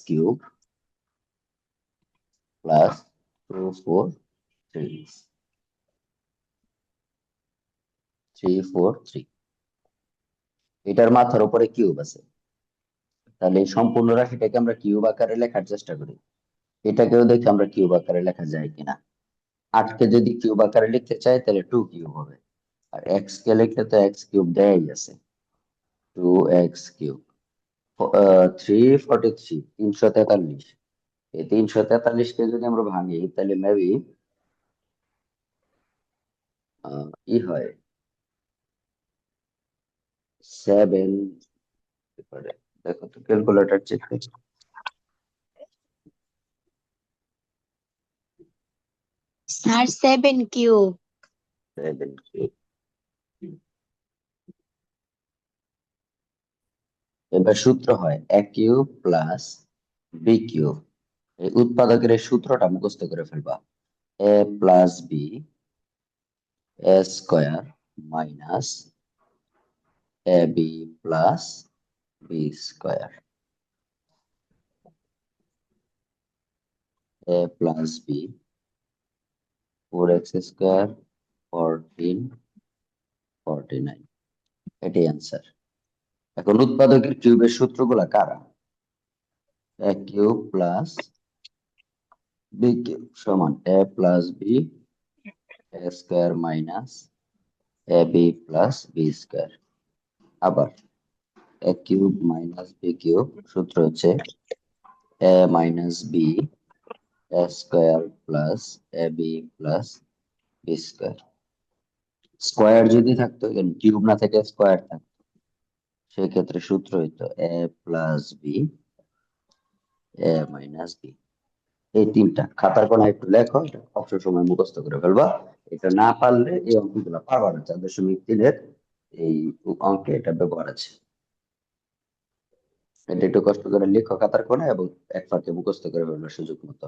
Cube plus 343 এটার মাথার উপরে কিউব আছে। তাহলে এই সম্পূর্ণ রাশিটাকে আমরা কিউব আকারে লেখার চেষ্টা করি। এটাকেও দেখি আমরা কিউব আকারে লেখা যায় কিনা। 8 কে যদি কিউব আকারে লিখতে চাই তাহলে 2 কিউব হবে, আর এক্স কে লিখলে তো এক্স কিউব দেয়াই আছে, 2x কিউব। 343 343, এই 343-কে যদি আমরা ভাঙি তাহলে মেবি ই হয় 7। দেখো তো ক্যালকুলেটর চেক করি। Sir 7 cube. 7 কিউব। এবার সূত্র হয় a cube plus B cube. এই উৎপাদকের এই সূত্রটা মুখস্থ করে ফেলবা। a plus B A square minus A B plus B square. a plus B 4x square 49, এটাই অ্যান্সার। এখন উৎপাদকের কিউবের সূত্রগুলা কারা? a cube plus B cube সমান a plus B A square minus A B plus B square. আবার a cube minus B cube সূত্র হচ্ছে a minus B A square plus A B plus B square. Square যদি থাকতো, এখানে cube না থেকে square থাকতো, সেক্ষেত্রে সূত্র হইতো এ প্লাস বি এ মাইনাস বি। এই তিনটা খাতার কোনায় একটু লেখো, এটা অবসর সময় মুখস্থ করে ফেলবা। এটা না পারলে এই অঙ্কগুলো পারবা না। 4.3-এর এই অঙ্কে এটা ব্যবহার আছে। এটা একটু কষ্ট করে লেখো খাতার কোনায় এবং এক ফাঁকে মুখস্থ করে ফেলবা সুযোগ মতো।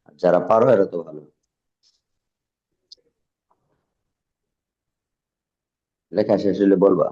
আর যারা পারো এরা তো ভালো, লেখা শেষ হলে বলবা।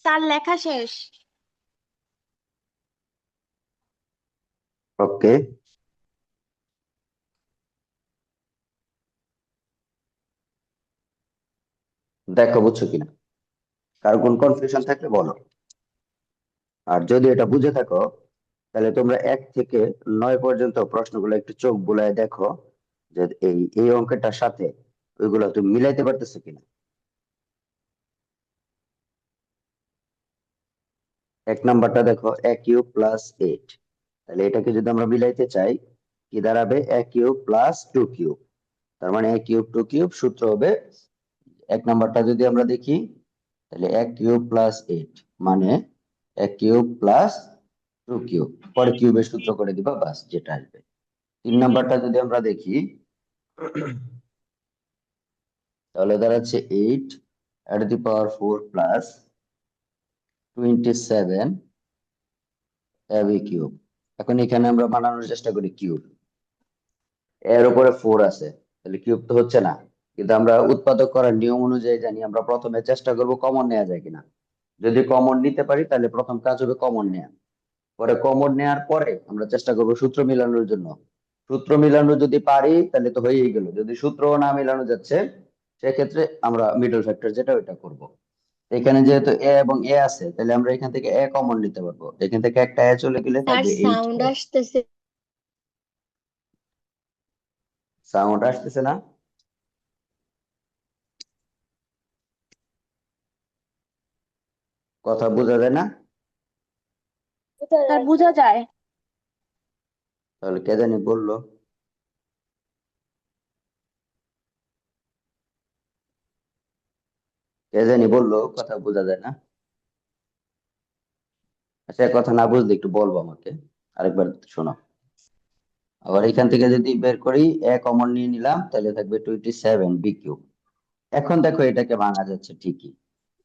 স্যার লেখা শেষ। ওকে, দেখো বুঝছো কিনা, কারো কোন কনফিউশন থাকলে বলো। আর যদি এটা বুঝে থাকো তাহলে তোমরা 1 থেকে 9 পর্যন্ত প্রশ্নগুলো একটু চোখ বুলায় দেখো যে এই এই অঙ্কটার সাথে ওইগুলো তুমি মিলাইতে পারতেছো কিনা। 1 নাম্বারটা দেখো a কিউব প্লাস 8, তাহলে এটাকে যদি আমরা মিলাইতে চাই কি দাঁড়াবে? a cube plus 2 cube. তার মানে a কিউব 2 কিউব সূত্র হবে। 1 নাম্বারটা যদি আমরা দেখি তাহলে a কিউব প্লাস 8 মানে a কিউব প্লাস 2 কিউব, পরে কিউবের সূত্র করে দিবা, বাস যেটা আসবে। 3 নাম্বারটা যদি আমরা দেখি তাহলে দাঁড়াচ্ছে 8 ⁴ প্লাস 27 ab কিউব। এখন এখানে আমরা বানানোর চেষ্টা করি কিউব, এর উপরে 4 আছে, তাহলে কিউব তো হচ্ছে না। কিন্তু আমরা উৎপাদক করার নিয়ম অনুযায়ী জানি আমরা প্রথমে চেষ্টা করব কমন নেওয়া যায় কিনা। যদি কমন নিতে পারি তাহলে প্রথম কাজ হবে কমন নেওয়া, পরে কমন নেওয়ার পরে আমরা চেষ্টা করব সূত্র মিলানোর জন্য। সূত্র মিলানো যদি পারি তাহলে তো হয়েই গেল। যদি সূত্র না মিলানো যাচ্ছে সেক্ষেত্রে আমরা মিডল ফ্যাক্টর যেটা ওইটা করব। এখানে যেহেতু এ এবং এ আছে, তাহলে আমরা এখান থেকে এ কমন নিতে পারবো। এখান থেকে একটা এ চলে গেলে স্যার থাকবে এইট সাউন্ড এ। আসতেছে। সাউন্ড আসতেছে না? কথা বোঝা যায় না? স্যার বোঝা যায়। তাহলে কে জানি বললো, কে জানি বললো কথা বোঝা যায় না। আচ্ছা, কথা না বুঝলে একটু বলবো আমাকে, আরেকবার শোনো। আবার এখান থেকে যদি বের করি, এ কমন নিয়ে নিলাম, তাহলে থাকবে 27 বি কিউব। এখন দেখো এটাকে ভাঙা যাচ্ছে ঠিকই।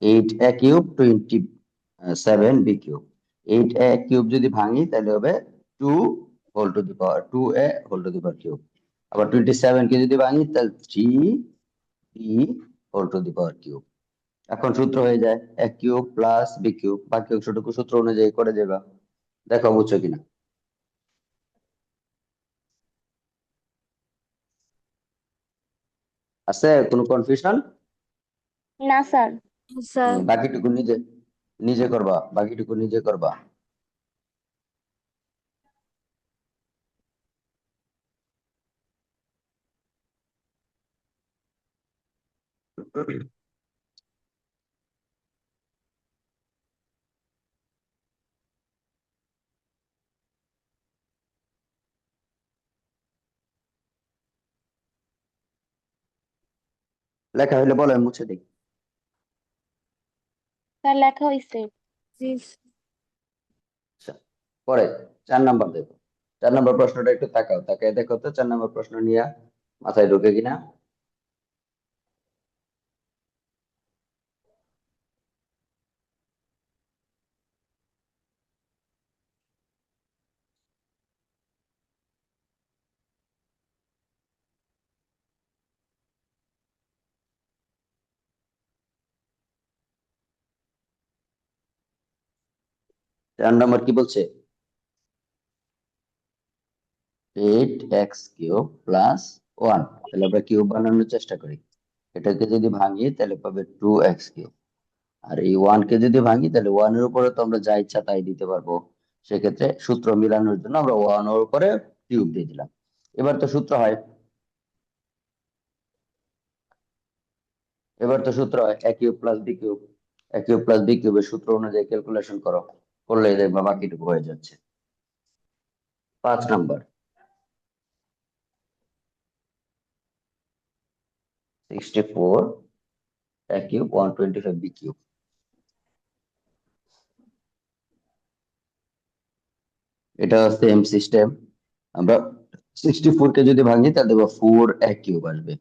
8 a cube 27 B cube. 8 a cube যদি ভাঙি তাহলে হবে 2 whole to the power 2 a whole to the power cube. আবার 27 কে যদি ভাঙি তাহলে 3 b whole to the power cube. এখন সূত্র হয়ে যায় a cube plus B cube, বাকি অংশটুকু সূত্র অনুযায়ী করে দেবা। দেখো বুঝছো কিনা। আছে কোনো কনফিউশন? না স্যার। স্যার বাকিটুকু নিজে নিজে করবা, বাকিটুকু নিজে করবা। লেখা হইলে বলো, আমি মুছে দিই। স্যার লেখা হয়েছে। আচ্ছা, পরে 4 নাম্বার দেখো। 4 নাম্বার প্রশ্নটা একটু তাকাও, তাকায় দেখো তো 4 নাম্বার প্রশ্ন নিয়ে মাথায় ঢোকে কিনা। 4 নাম্বার কি বলছে? 8 x কিউব প্লাস 1। তাহলে আমরা কিউব বানানোর চেষ্টা করি। এটাকে যদি ভাঙি তাহলে পাবে 2 x কিউব। আর এই 1 কে যদি ভাঙি তাহলে 1 এর উপরে তো আমরা যা ইচ্ছা তাই দিতে পারবো। সেক্ষেত্রে সূত্র মিলানোর জন্য আমরা 1 এর উপরে কিউব দিয়ে দিলাম। এবার তো সূত্র হয়, a cube plus B cube. a cube plus B কিউবের সূত্র অনুযায়ী ক্যালকুলেশন করো, করলেই দেখবা বাকিটুকু হয়ে যাচ্ছে। 5 number, 64 a cube 125 B cube. এটা সেম সিস্টেম। আমরা 64 কে যদি ভাঙি তাহলে দেখবো 4 a কিউব আসবে।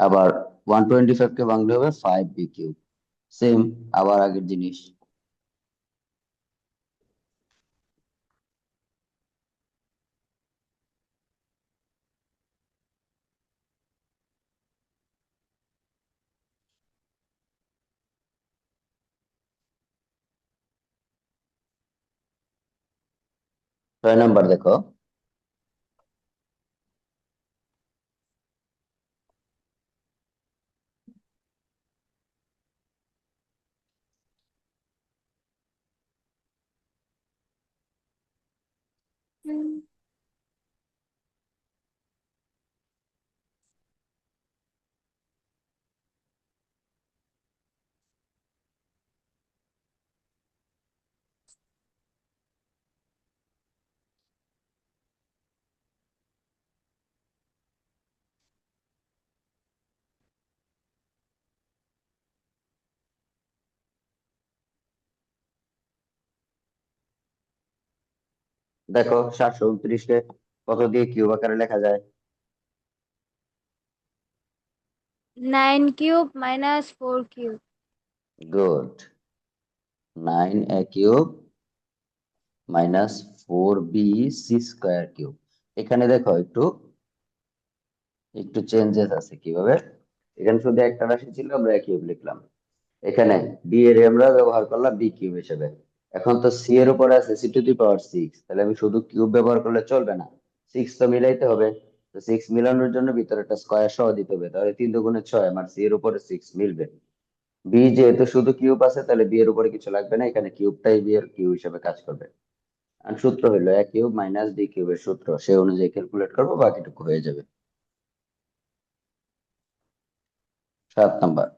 আবার 125 কে ভাঙলে হবে 5 বি কিউব। সেম, আবার আগের জিনিস। 6 নাম্বার দেখো। হুম। দেখো 729-কে কত দিয়ে কিউব আকারে লেখা যায়? 9 cube - 4 cube. Good. 9 a cube - 4 b c square cube. এখানে দেখো একটু একটু চেঞ্জেস আছে কিভাবে। এখানে শুধু একটা রাশি ছিল, আমরা a কিউব লিখলাম। এখানে বি এর আমরা ব্যবহার করলাম বি কিউব হিসেবে। এখন তো সি এর উপরে আছে c⁻6, তাহলে আমি শুধু কিউব ব্যবহার করলে চলবে না, 6 তো মিলাইতে হবে। তো 6 মিলানোর জন্য ভিতরে একটা স্কয়ার সহ দিতে হবে, তাহলে 3 × 6, আমার সি এর উপরে 6 মিলবে। বি যেহেতু শুধু কিউব আছে তাহলে বি এর উপরে কিছু লাগবে না, এখানে কিউবটাই বি এর কিউব হিসেবে কাজ করবে। আর সূত্র হলো এ কিউব মাইনাস বি কিউবের সূত্র, সে অনুযায়ী ক্যালকুলেট করবো, বাকিটুকু হয়ে যাবে। 7 নাম্বার।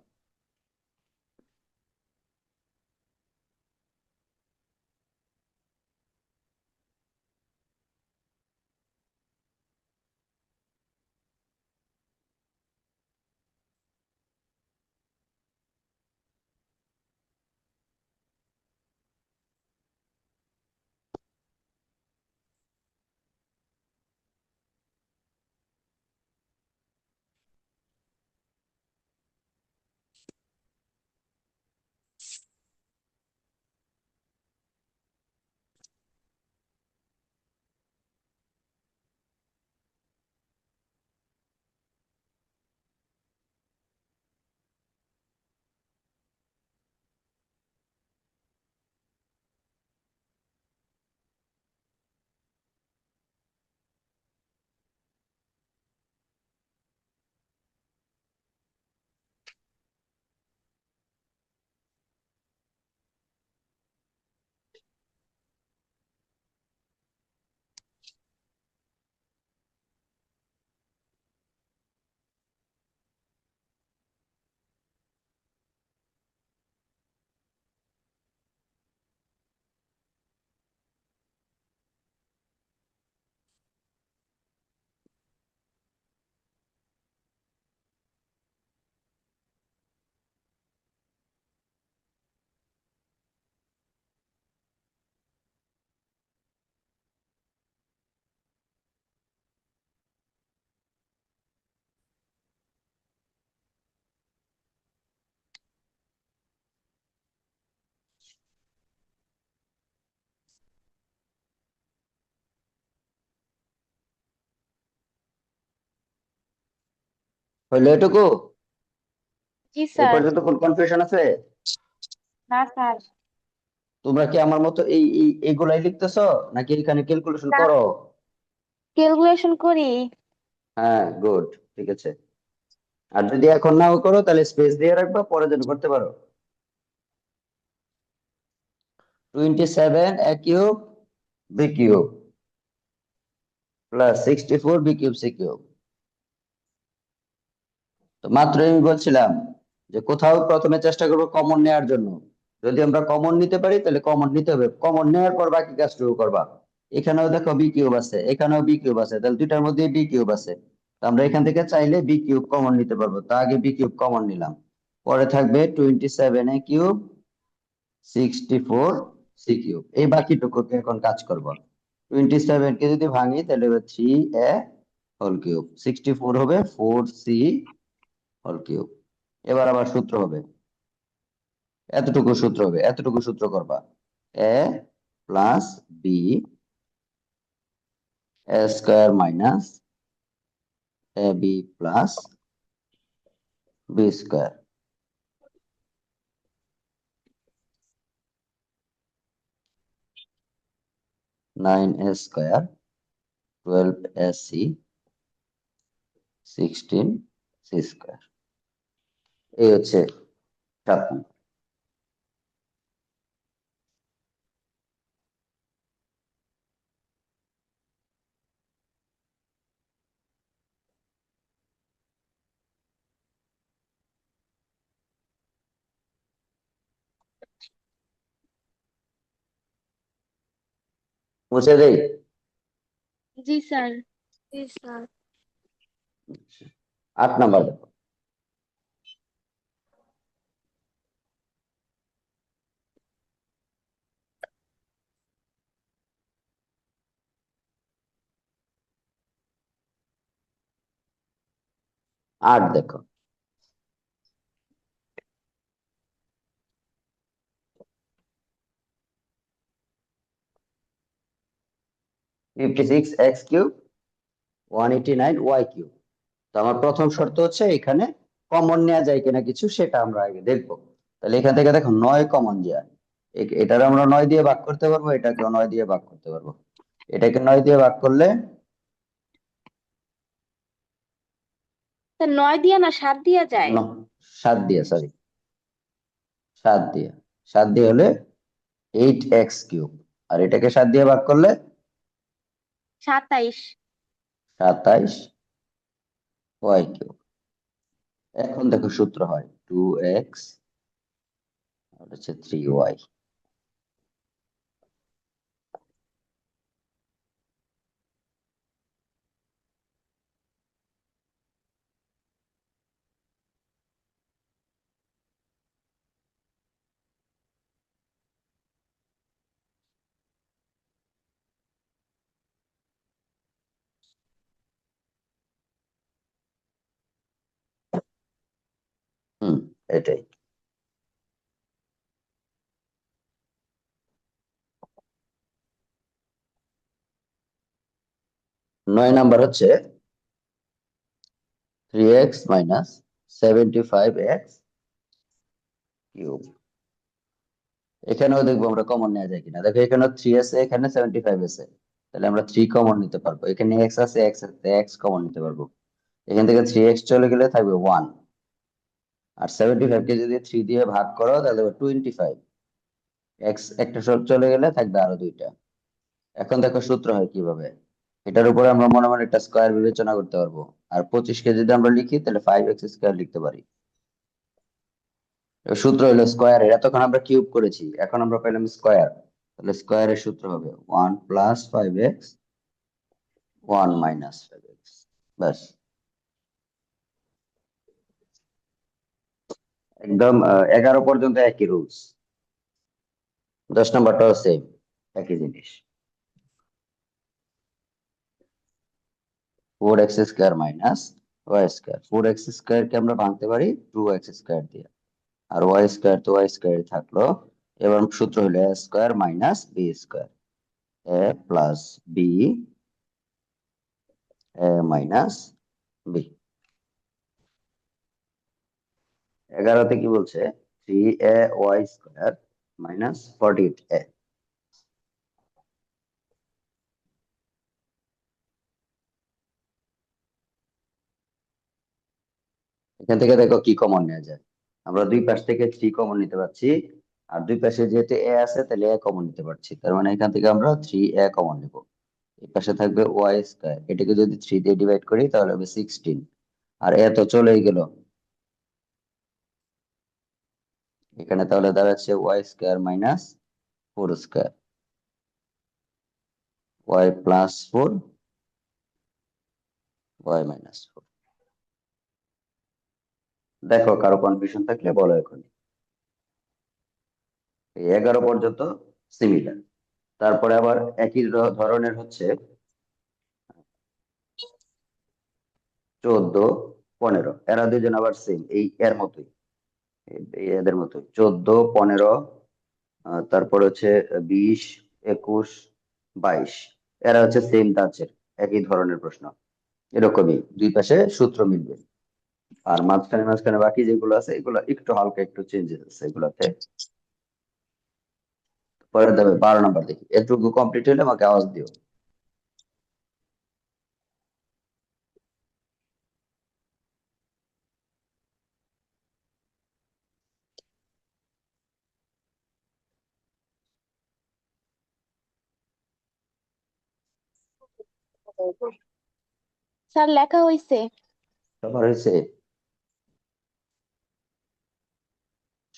হইলো এটুকু? জি এ স্যার। পর্যন্ত কোন কনফিউশন আছে? না স্যার। তোমরা কি আমার মতো এইগুলাই লিখতেছো, নাকি এখানে ক্যালকুলেশন না, করো? ক্যালকুলেশন করি। হ্যাঁ, গুড, ঠিক আছে। আর যদি এখন নাও করো তাহলে স্পেস দিয়ে রাখবা, পরে যেন করতে পারো। 27 a cube b cube plus 64 b cube c cube. তো মাত্র আমি বলছিলাম যে কোথাও প্রথমে চেষ্টা করবো কমন নেওয়ার জন্য। যদি আমরা কমন নিতে পারি তাহলে কমন নিতে হবে, কমন নেওয়ার পর বাকি কাজটুকু করবা। এখানেও দেখো বি কিউব আছে, এখানেও বি কিউব আছে, তাহলে দুইটার মধ্যে বি কিউব আছে। তো আমরা এখান থেকে চাইলে বি কিউব কমন নিতে পারবো, তা আগে বি কিউব কমন নিলাম। পরে থাকবে 27 এ কিউব 64 সি কিউব, এই বাকিটুকুকে এখন কাজ করব। 27 কে যদি ভাঙি তাহলে হবে 3a হোল কিউব, 64 হবে 4c হোল কিউব। এবার আবার সূত্র হবে, এতটুকু সূত্র হবে, এতটুকু সূত্র করবা। a plus B A square minus A B plus B square, 9a square 12ac 16c square. এই হচ্ছে 7 নম্বর। মুছে দেই? জি স্যার। জি স্যার। 8 নাম্বার দেখো। 8 দেখো। 56x³ 189y³। তো আমার প্রথম শর্ত হচ্ছে এখানে কমন নেওয়া যায় কিনা কিছু, সেটা আমরা আগে দেখবো। তাহলে এখান থেকে দেখো 9 কমন যায়, এটার আমরা 9 দিয়ে ভাগ করতে পারবো, এটাকেও 9 দিয়ে ভাগ করতে পারবো। এটাকে 9 দিয়ে ভাগ করলে স্যার 9 দিয়া না 7 দিয়া যায়। 7 দিয়ে, সরি 7 দিয়ে। 7 দিয়ে হলে 8x কিউব, আর এটাকে 7 দিয়ে ভাগ করলে 27। 27y cube. এখন দেখো সূত্র হয় 2x আর হচ্ছে 3y। হুম, এটাই। 9 নাম্বার হচ্ছে 3x - 75x কিউব। এখানেও দেখবো আমরা কমন নেওয়া যায় কিনা। দেখো এখানে 3 আছে, এখানে 75 আছে, তাহলে আমরা 3 কমন নিতে পারবো। এখানে x আছে, x আছে, x কমন নিতে পারবো। এখান থেকে 3x চলে গেলে থাকবে 1, আর 75 কে যদি 3 দিয়ে ভাগ করো তাহলে 25। এক্স একটা সব চলে গেলে থাকবে আরো দুইটা। এখন দেখো সূত্র হয় কিভাবে। এটার উপরে আমরা মনে মনে একটা স্কয়ার বিবেচনা করতে পারবো। আর 25 কে যদি আমরা লিখি তাহলে 5x² লিখতে পারি। তো সূত্র হলো স্কয়ারের, এতক্ষণ আমরা কিউব করেছি, এখন আমরা পেলাম স্কয়ার। তাহলে স্কয়ারের সূত্র হবে 1 + 5x 1 - 5x। ব্যাস, একদম 11 পর্যন্ত একই রুলস। 10 নাম্বারটাও সেম, একই জিনিস। 4x² - y²। 4x² কে আমরা ভাঙতে পারি 2x² দিয়ে, আর y² তো y² থাকলো। এবার সূত্র হলো a² - b²। a plus B, a minus b. 11তে কি বলছে? 3ay² - 48a। এখান থেকে দেখো কি কমন নেওয়া যায়। আমরা দুই পাশ থেকে 3 কমন নিতে পারছি, আর দুই পাশে যেহেতু a আছে তাহলে a কমন নিতে পারছি, তার মানে এখান থেকে আমরা 3a কমন নিব। এই পাশে থাকবে y², এটাকে যদি 3 দিয়ে ডিভাইড করি তাহলে হবে 16, আর এ তো চলেই গেল। এখানে তাহলে দাঁড়াচ্ছে y² - 4²। y+4, y-4। দেখো কারো কনফিউশন থাকলে বলো এখন। এই 11 পর্যন্ত সিমিলার। তারপরে আবার একই ধরনের হচ্ছে 14, 15। এরা দুজন আবার সেম, এই এর মতোই, এদের মতোই 14, 15, তারপর হচ্ছে 20, 21, 22। এরা হচ্ছে সেম ধাঁচের, একই ধরনের প্রশ্ন। এরকমই দুই পাশে সূত্র মিলবে। আর মাঝখানে মাঝখানে বাকি যেগুলো আছে এগুলো একটু হালকা একটু চেঞ্জেস আছে এগুলাতে। পরে দেবে 12 নাম্বার, দেখি এটুকু কমপ্লিট হলে আমাকে আওয়াজ দিও। স্যার লেখা হয়েছে। সবার হয়েছে?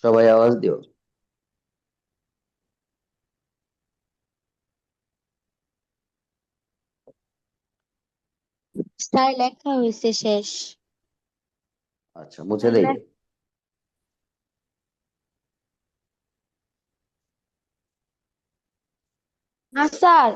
সবাই আওয়াজ দিও। স্যার লেখা হয়েছে শেষ। আচ্ছা, মুছে দেই। না স্যার।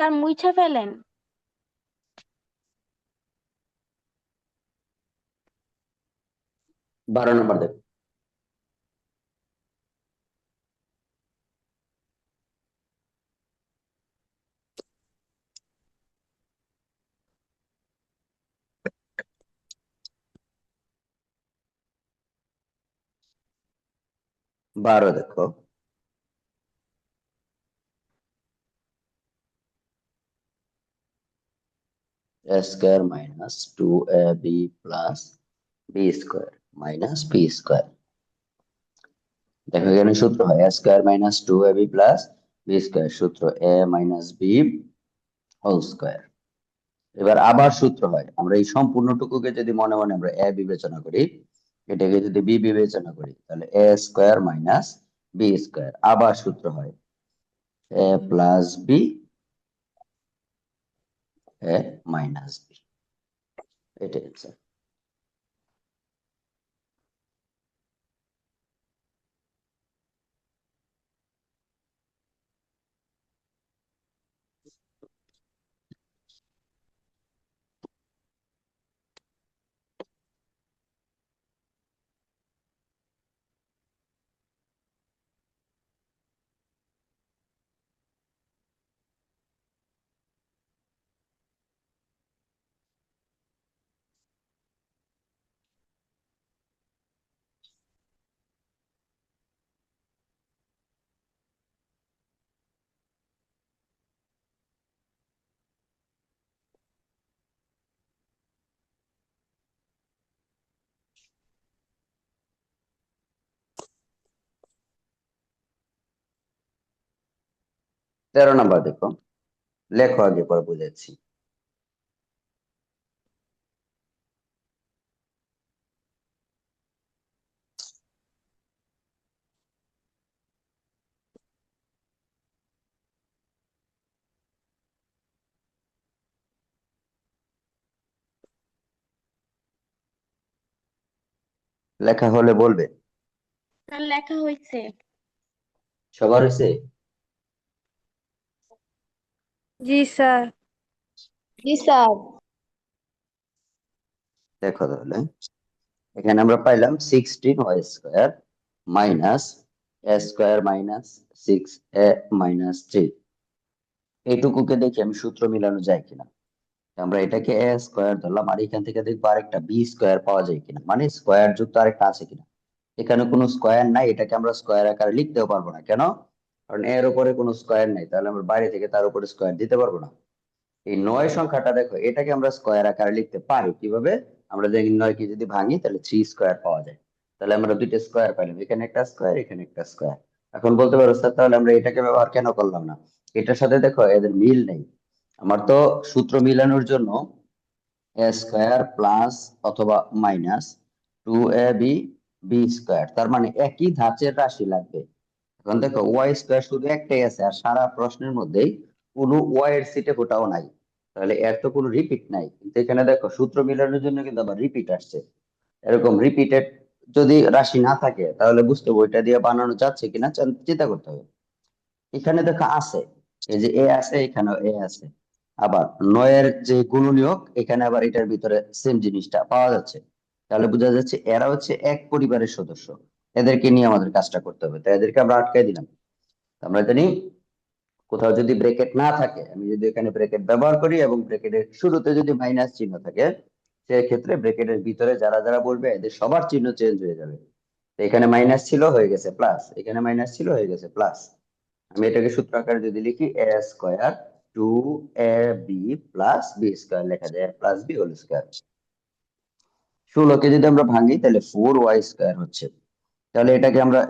স্যার মুইছা ফেলেন। 12 নম্বর দেখো। বারো দেখো। a square minus 2ab plus B square minus B square. দেখো এখানে সূত্র হয় a square minus 2ab plus B square, সূত্র a minus B whole square. এবার আবার সূত্র হয়, আমরা এই সম্পূর্ণটুকুকে যদি মনে মনে আমরা a বিবেচনা করি, এটাকে যদি বি বিবেচনা করি, তাহলে a square minus B square. আবার সূত্র হয় a plus B a minus B. এটাই অ্যান্সার। তেরো নাম্বার দেখো, লেখো আগে পরে বুঝাচ্ছি। লেখা হলে বলবে। স্যার লেখা হয়েছে। সবার হয়েছে? জি স্যার। জি স্যার। দেখো তাহলে এখানে আমরা পাইলাম 16y² minus a square minus 6a minus 3। এইটুকুকে দেখি আমি সূত্র মিলানো যায় কিনা। আমরা এটাকে a স্কোয়ার ধরলাম, আর এখান থেকে দেখবো আরেকটা বি স্কোয়ার পাওয়া যায় কিনা, মানে স্কোয়ার যুক্ত আরেকটা আছে কিনা। এখানে কোনো স্কোয়ার নাই, এটাকে আমরা স্কোয়ার আকারে লিখতেও পারবো না। কেন? কারণ এর উপরে কোনো স্কোয়ার নাই, তাহলে আমরা বাইরে থেকে তার উপরে স্কোয়ার দিতে পারবো না। এই 9 সংখ্যাটা দেখো, এটাকে আমরা স্কোয়ার আকারে লিখতে পারি কিভাবে? আমরা দেখি 9 কে যদি ভাঙি তাহলে 3 স্কোয়ার পাওয়া যায়। তাহলে আমরা দুইটা স্কোয়ার পাইলাম, এখানে একটা স্কোয়ার এখানে একটা স্কোয়ার। এখন বলতে পারো স্যার তাহলে আমরা এটাকে ব্যবহার কেন করলাম না? এটার সাথে দেখো এদের মিল নেই। আমার তো সূত্র মিলানোর জন্য a স্কোয়ার প্লাস অথবা মাইনাস 2ab বি স্কোয়ার, তার মানে একই ধাঁচের রাশি লাগবে। এখন দেখো ওয়াই স্কোয়ার শুধু একটাই আছে, আর সারা প্রশ্নের মধ্যেই কোনো ওয়াই এর সিটে কোথাও নাই, তাহলে এর তো কোনো রিপিট নাই। কিন্তু এখানে দেখো সূত্র মিলানোর জন্য কিন্তু আবার রিপিট আসছে। এরকম রিপিটেড যদি রাশি না থাকে তাহলে বুঝতে হবে ওইটা দিয়ে বানানো যাচ্ছে কিনা, চিন্তা করতে হবে। এখানে দেখো আছে, এই যে এ আছে, এখানেও এ আছে। আবার নয়ের যে গুণনীয়ক, এখানে আবার এটার ভিতরে সেম জিনিসটা পাওয়া যাচ্ছে। তাহলে বোঝা যাচ্ছে এরা হচ্ছে এক পরিবারের সদস্য। এদেরকে নিয়ে আমাদের কাজটা করতে হবে, তাই এদেরকে আমরা আটকাই দিলাম। আমরা জানি কোথাও যদি ব্রেকেট না থাকে, আমি যদি এখানে ব্রেকেট ব্যবহার করি এবং ব্রেকেটের শুরুতে যদি মাইনাস চিহ্ন থাকে, সেক্ষেত্রে ব্রেকেটের ভিতরে যারা যারা বলবে এদের সবার চিহ্ন চেঞ্জ হয়ে যাবে। তো এখানে মাইনাস ছিল হয়ে গেছে প্লাস, এখানে মাইনাস ছিল হয়ে গেছে প্লাস। আমি এটাকে সূত্র আকারে যদি লিখি a square 2ab plus B square লেখা যায়, প্লাস বি হোল স্কোয়ার। 16 কে যদি আমরা ভাঙি তাহলে 4y² হচ্ছে। তাহলে এটাকে আমরা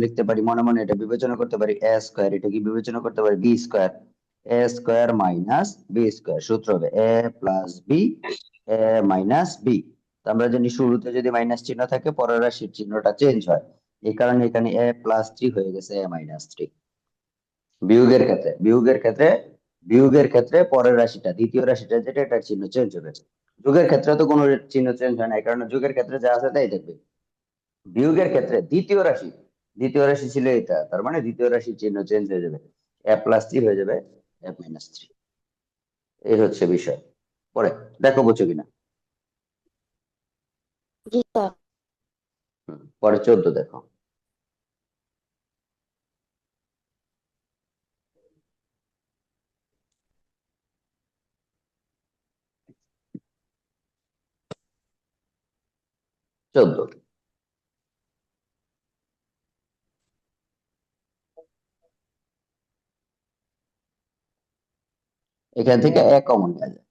লিখতে পারি মনে মনে, এটা বিবেচনা করতে পারি a স্কোয়ার, এটা কি বিবেচনা করতে পারি B square. a square minus B square, সূত্র হবে a plus B a minus B. আমরা জানি শুরুতে যদি মাইনাস চিহ্ন থাকে পরের রাশির চিহ্নটা চেঞ্জ হয়, এই কারণে এখানে a প্লাস 3 হয়ে গেছে a মাইনাস 3। বিয়োগের ক্ষেত্রে পরের রাশিটা, দ্বিতীয় রাশিটা যেটা, এটার চিহ্ন চেঞ্জ হবে। যোগের ক্ষেত্রে তো কোনো চিহ্ন চেঞ্জ হয় না, এই কারণে যোগের ক্ষেত্রে যা আছে তাই দেখবে। বিয়োগের ক্ষেত্রে দ্বিতীয় রাশি ছিল এটা, তার মানে দ্বিতীয় রাশির চিহ্ন চেঞ্জ হয়ে যাবে, a প্লাস 3 হয়ে যাবে a মাইনাস 3। এই হচ্ছে বিষয়। পরে দেখো বুঝছো কিনা। জি স্যার। পরে 14 দেখো। চোদ্দ। এখান থেকে এক কমন নেওয়া যায়।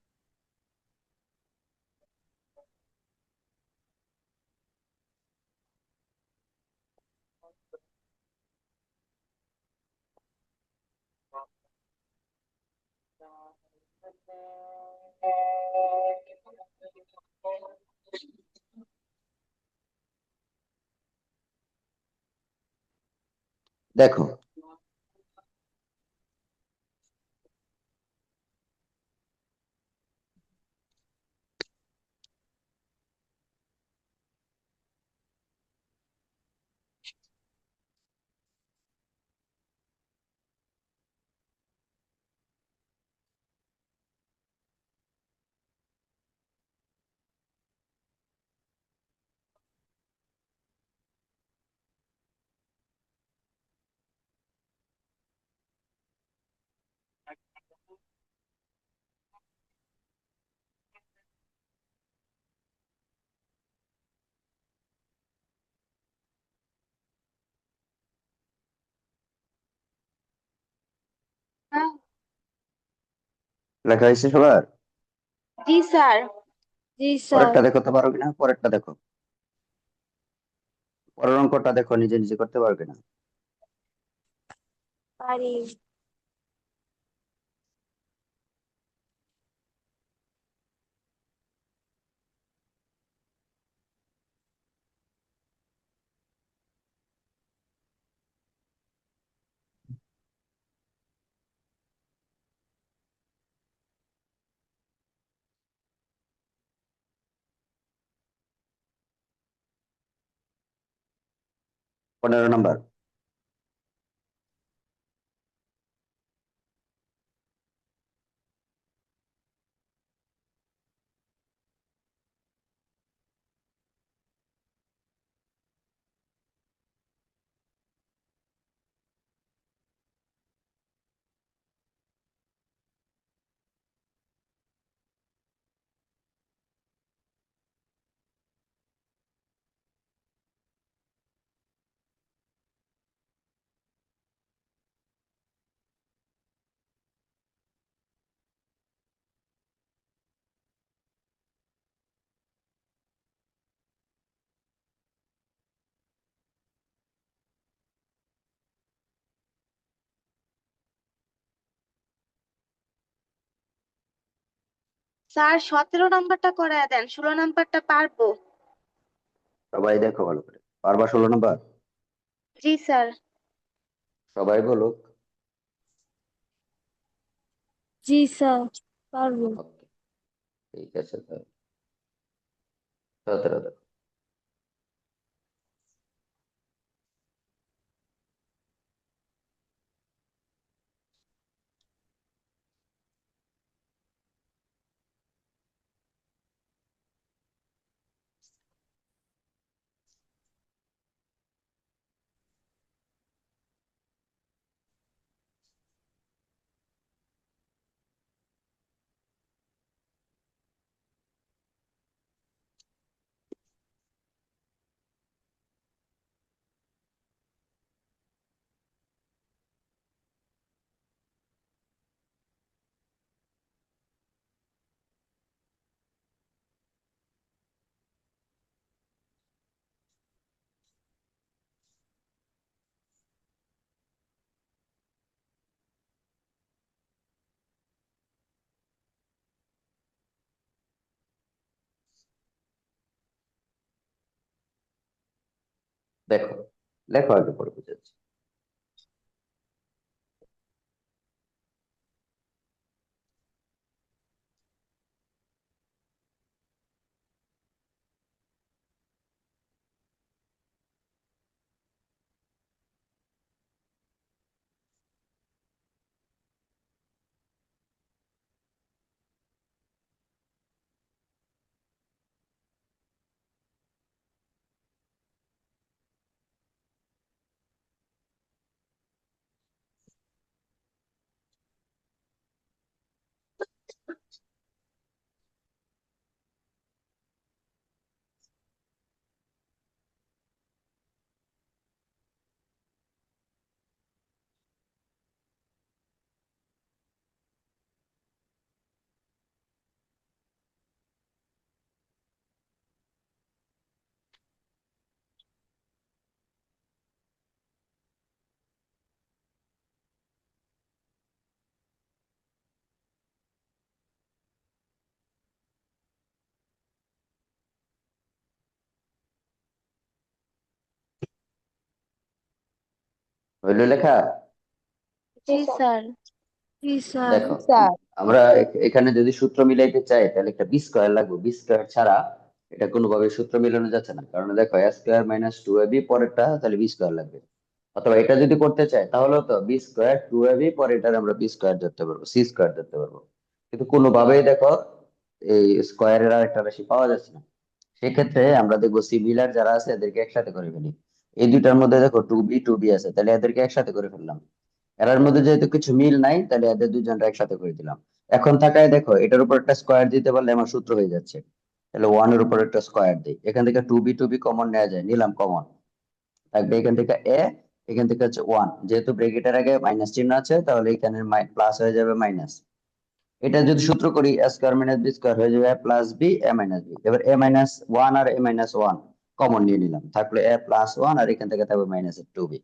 দেখো, হ্যাঁ। লেখা হয়েছে সবার? জি স্যার। জি স্যার। পরেরটা দেখো তো পারো কিনা, পরেরটা দেখো। পরের অঙ্কটা দেখো, নিজে নিজে করতে পারো কিনা। পারি। পনেরো নাম্বার। স্যার 17 নাম্বারটা করায় দেন, 16 নাম্বারটা পারবো। সবাই দেখো ভালো করে, পারবা 16 নাম্বার? জি স্যার। সবাই বলো। জি স্যার, পারবো। ওকে, ঠিক আছে তাহলে। 17 দেখো। দেখো, লেখো আগে পরে বুঝাচ্ছি। হইলো লেখা? জি স্যার। দেখো আমরা এখানে যদি সূত্র মিলাইতে চাই তাহলে একটা বি স্কোয়ার লাগবে। বি স্কোয়ার ছাড়া এটা কোনোভাবে সূত্র মিলানো যাচ্ছে না, কারণ দেখো এ square minus two A B পরেরটা তাহলে বি স্কোয়ার লাগবে। অথবা এটা যদি করতে চাই তাহলে তো B square two A B পরে এটার আমরা বি স্কোয়ার ধরতে পারবো, সি স্কোয়ার ধরতে পারবো। কিন্তু কোনোভাবেই দেখো এই স্কোয়ারের আর একটা রাশি পাওয়া যাচ্ছে না। সেক্ষেত্রে আমরা দেখবো সিমিলার যারা আছে এদেরকে একসাথে করে ফেলি। এই দুইটার মধ্যে দেখো টু বি আছে, তাহলে এদেরকে একসাথে করে ফেললাম। এরার মধ্যে যেহেতু কিছু মিল নাই তাহলে এদের দুজনটা একসাথে করে দিলাম। এখন থাকায় দেখো এটার উপর একটা স্কোয়ার দিতে পারলে আমার সূত্র হয়ে যাচ্ছে। তাহলে ওয়ান এর উপর একটা স্কোয়ার দিই, এখান থেকে টু বি কমন নেওয়া যায়, নিলাম কমন। থাকবে এখান থেকে এ, এখান থেকে হচ্ছে ওয়ান, যেহেতু ব্র্যাকেটের আগে মাইনাস চিহ্ন আছে তাহলে এখানে প্লাস হয়ে যাবে মাইনাস। এটা যদি সূত্র করি এ স্কোয়ার মাইনাস বি স্কোয়ার হয়ে যাবে এ প্লাস বি এ মাইনাস বি। এবার এ মাইনাস ওয়ান আর এ মাইনাস ওয়ান কমন নিয়ে নিলাম, থাকলে এ প্লাস ওয়ান আর এখান থেকে থাকবে মাইনাস টু বি।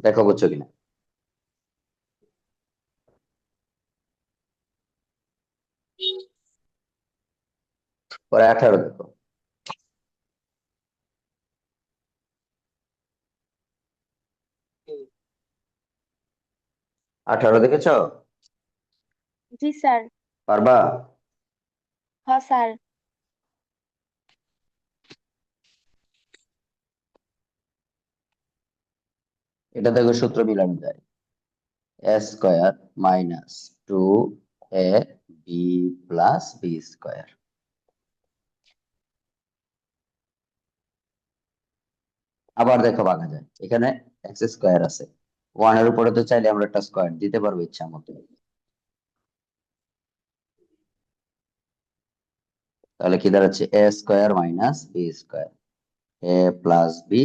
দেখো বুঝছো কিনা? পরে 18 দেখো। 18 দেখেছো? জি স্যার। পারবা? হ্যাঁ স্যার। এটা দেখো সূত্র মিলানো যায়, এ square minus two A B plus B square. আবার দেখো ভাঙা যায়, এখানে এক্স স্কোয়ার আছে, ওয়ান এর উপরে তো চাইলে আমরা একটা স্কোয়ার দিতে পারবো ইচ্ছা মতো। তাহলে কি দাঁড়াচ্ছে এ স্কোয়ার মাইনাস বি স্কোয়ার, এ প্লাস বি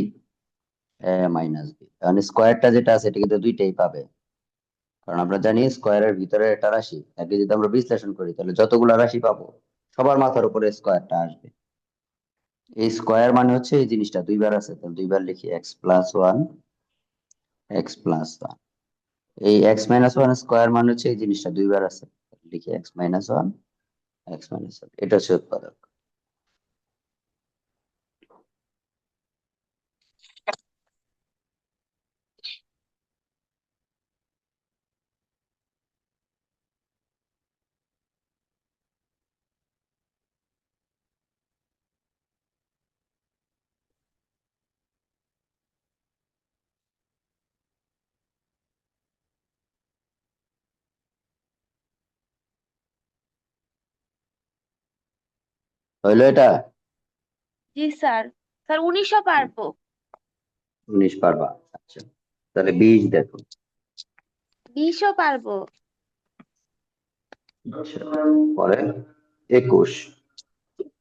এ মাইনাস বি। মানে স্কোয়ারটা যেটা আছে এটা কিন্তু দুইটাই পাবে, কারণ আমরা জানি স্কোয়ারের ভিতরে একটা রাশি একে যদি আমরা বিশ্লেষণ করি তাহলে যতগুলো রাশি পাবো সবার মাথার উপরে স্কোয়ারটা আসবে। এই স্কোয়ার মানে হচ্ছে এই জিনিসটা দুইবার আছে, তাহলে দুইবার লিখি x plus one x plus one. এই এক্স মাইনাস ওয়ান স্কোয়ার মানে হচ্ছে এই জিনিসটা দুইবার আছে, লিখি x minus one x minus one. এটা হচ্ছে উৎপাদক। হইলো এটা? জি স্যার। স্যার 19ও পারবো। 19 পারবা? আচ্ছা, তাহলে 20 দেখো। 20ও পারবো। আচ্ছা, পরে 21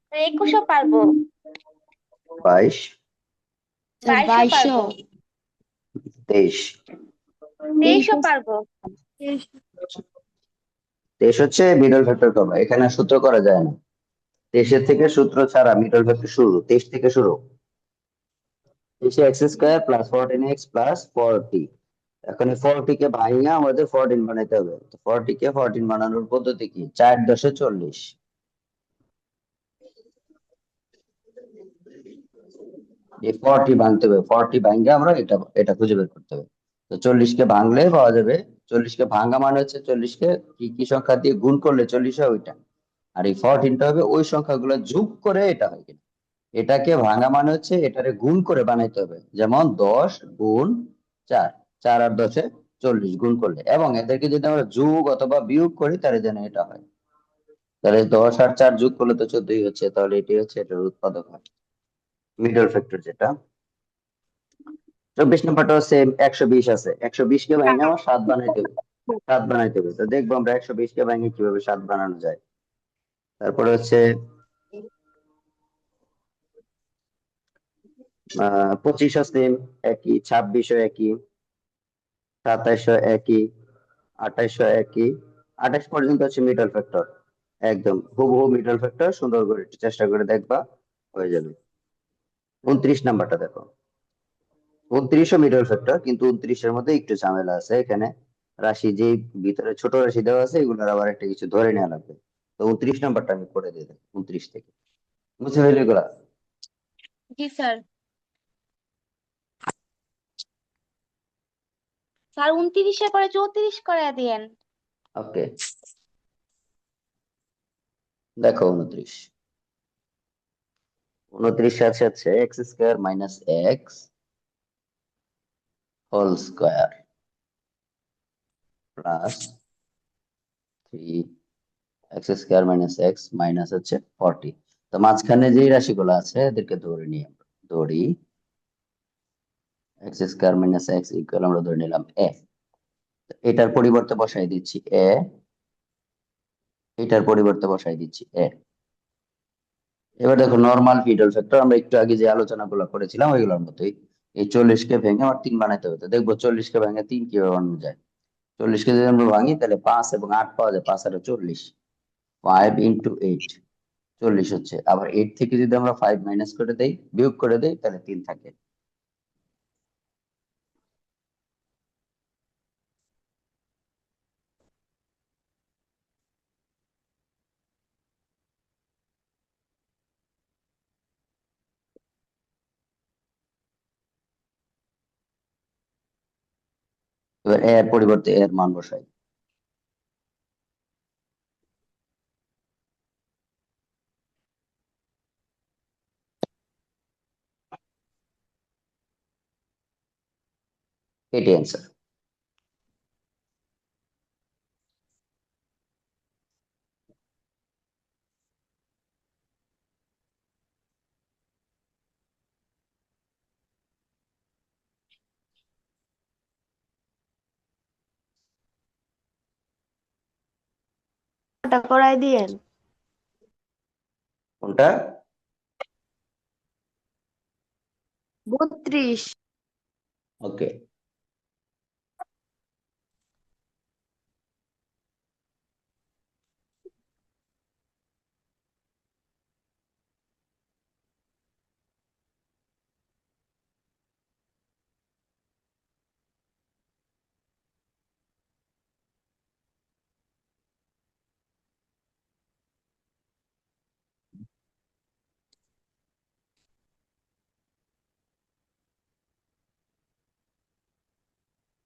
স্যার 21ও পারবো। 22 স্যার 22ও 2200 পারবো। 23 23ও পারবো। 23 হচ্ছে মিডল ফ্যাক্টর করবা, এখানে সূত্র করা যায় না। 23 থেকে সূত্র ছাড়া মিডল ফ্যাক্টর শুরু, 23 থেকে শুরু। 23 x square plus 14 x plus 40। এখন এই 40 কে ভাঙিয়ে আমাদের 14 বানাইতে হবে। তো 40 কে 14 বানানোর পদ্ধতি কি? 4 10 40। এই 40 ভাঙতে হবে, 40 ভাঙলে আমরা এটা এটা খুঁজে বের করতে হবে। তো 40 কে ভাঙলে পাওয়া যাবে, 40 কে ভাঙা মানে হচ্ছে 40 কে কি কি সংখ্যা দিয়ে গুণ করলে 40 হয় ওইটা। আর এই 14টা হবে ওই সংখ্যাগুলো যোগ করে এটা হয় কিনা। এটাকে ভাঙা মানে হচ্ছে এটারে গুণ করে বানাইতে হবে, যেমন 10 গুণ 4, 4 আর 10 40 গুণ করলে, এবং এদেরকে যদি আমরা যোগ অথবা বিয়োগ করি তাহলে যেন এটা হয়। তাহলে 10 আর 4 যোগ করলে তো 14ই হচ্ছে, তাহলে এটি হচ্ছে এটার উৎপাদক হয়, মিডল ফ্যাক্টর যেটা। 24 নাম্বারটা সেম, 120 আছে, 120 কে ভাঙে আমার 7 বানাইতে হবে, 7 বানাইতে হবে। তো দেখবো আমরা 120 কে ভাঙে কিভাবে 7 বানানো যায়। তারপরে হচ্ছে 25 সেম একই, 26 একই, 27 একই, 28 একই, 28 পর্যন্ত হচ্ছে মিডল ফ্যাক্টর। একদম হুবহু মিডল ফ্যাক্টর, সুন্দর করে একটু চেষ্টা করে দেখবা হয়ে যাবে। 29 নাম্বারটা দেখো, 29ও মিডল ফ্যাক্টর, কিন্তু 29 এর মধ্যে একটু ঝামেলা আছে। এখানে রাশি যে ভিতরে ছোট রাশি দেওয়া আছে এগুলোর আবার একটা কিছু ধরে নেওয়া লাগবে। তো 29 নাম্বারটা আমি করে দিই, 29 থেকে বুঝে ফেলি এগুলা। জি স্যার। স্যার 29 করে 34 করে দেন। ওকে, দেখো 29, 29 সাথে আছে X square minus X whole square plus 3 X square minus x minus হচ্ছে 40। তো মাঝখানে যে রাশিগুলো আছে এদেরকে ধরে নিই আমরা। ধরি x square minus x equal আমরা ধরে নিলাম এ। এটার পরিবর্তে বসাই দিচ্ছি এ, এটার পরিবর্তে বসাই দিচ্ছি এ। এবার দেখো নর্মাল পিডল ফ্যাক্টর আমরা একটু আগে যে আলোচনাগুলো করেছিলাম ওইগুলোর মতোই। এই 40 কে ভেঙে আমার 3 বানাইতে হবে। তো দেখবো 40 কে ভেঙে 3 কিভাবে বানানো যায়। 40 কে যদি আমরা ভাঙি তাহলে 5 এবং 8 পাওয়া যায়, 5 আর 40, 5 ইন্টু 8 40 হচ্ছে। আবার 8 থেকে যদি আমরা 5 মাইনাস করে দেই, বিয়োগ করে দেই, তাহলে 3 থাকে। এবার এর পরিবর্তে এর মান বসাই। এটাই অ্যান্সার। ওটা করাই দিয়েন। কোনটা? 32। ওকে,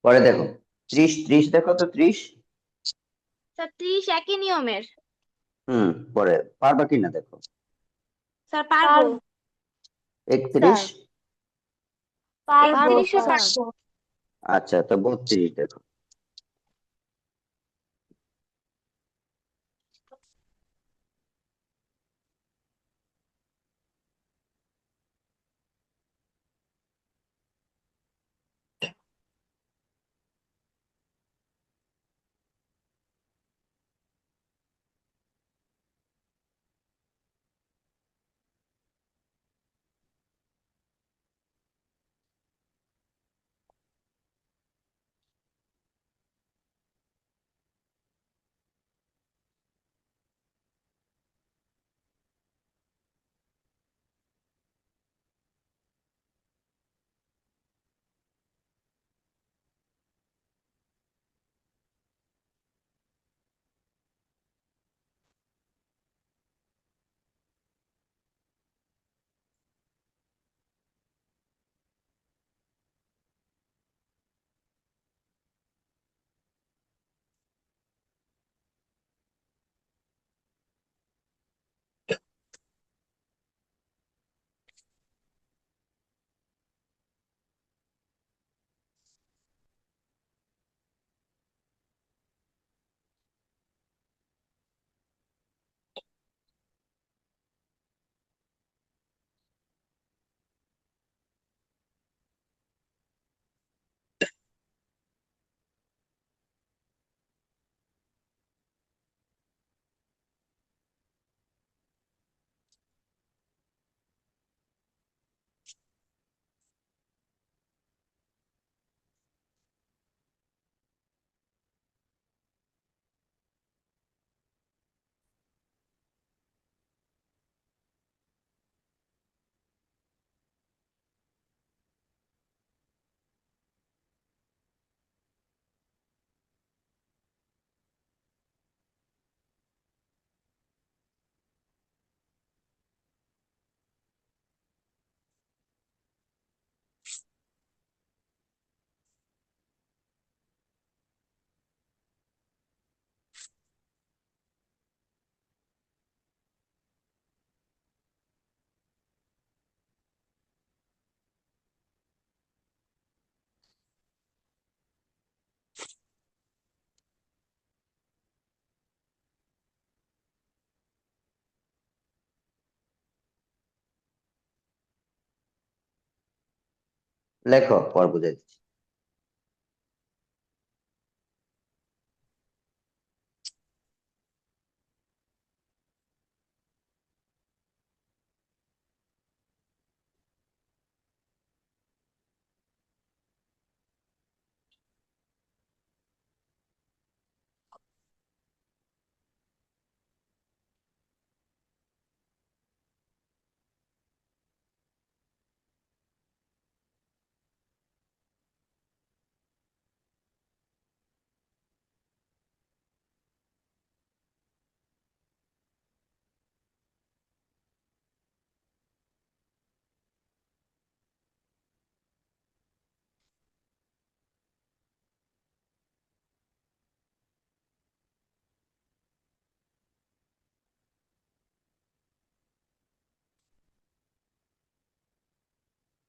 পরে দেখো 30, 30 দেখো তো 30। স্যার 30 একই নিয়মের। পরে পারবা কিনা দেখো। স্যার পারবো। 31, পারবো 31ও স্যার। পারবো। আচ্ছা তো 32 দেখো। লেখো, পর বুঝাই দিচ্ছি।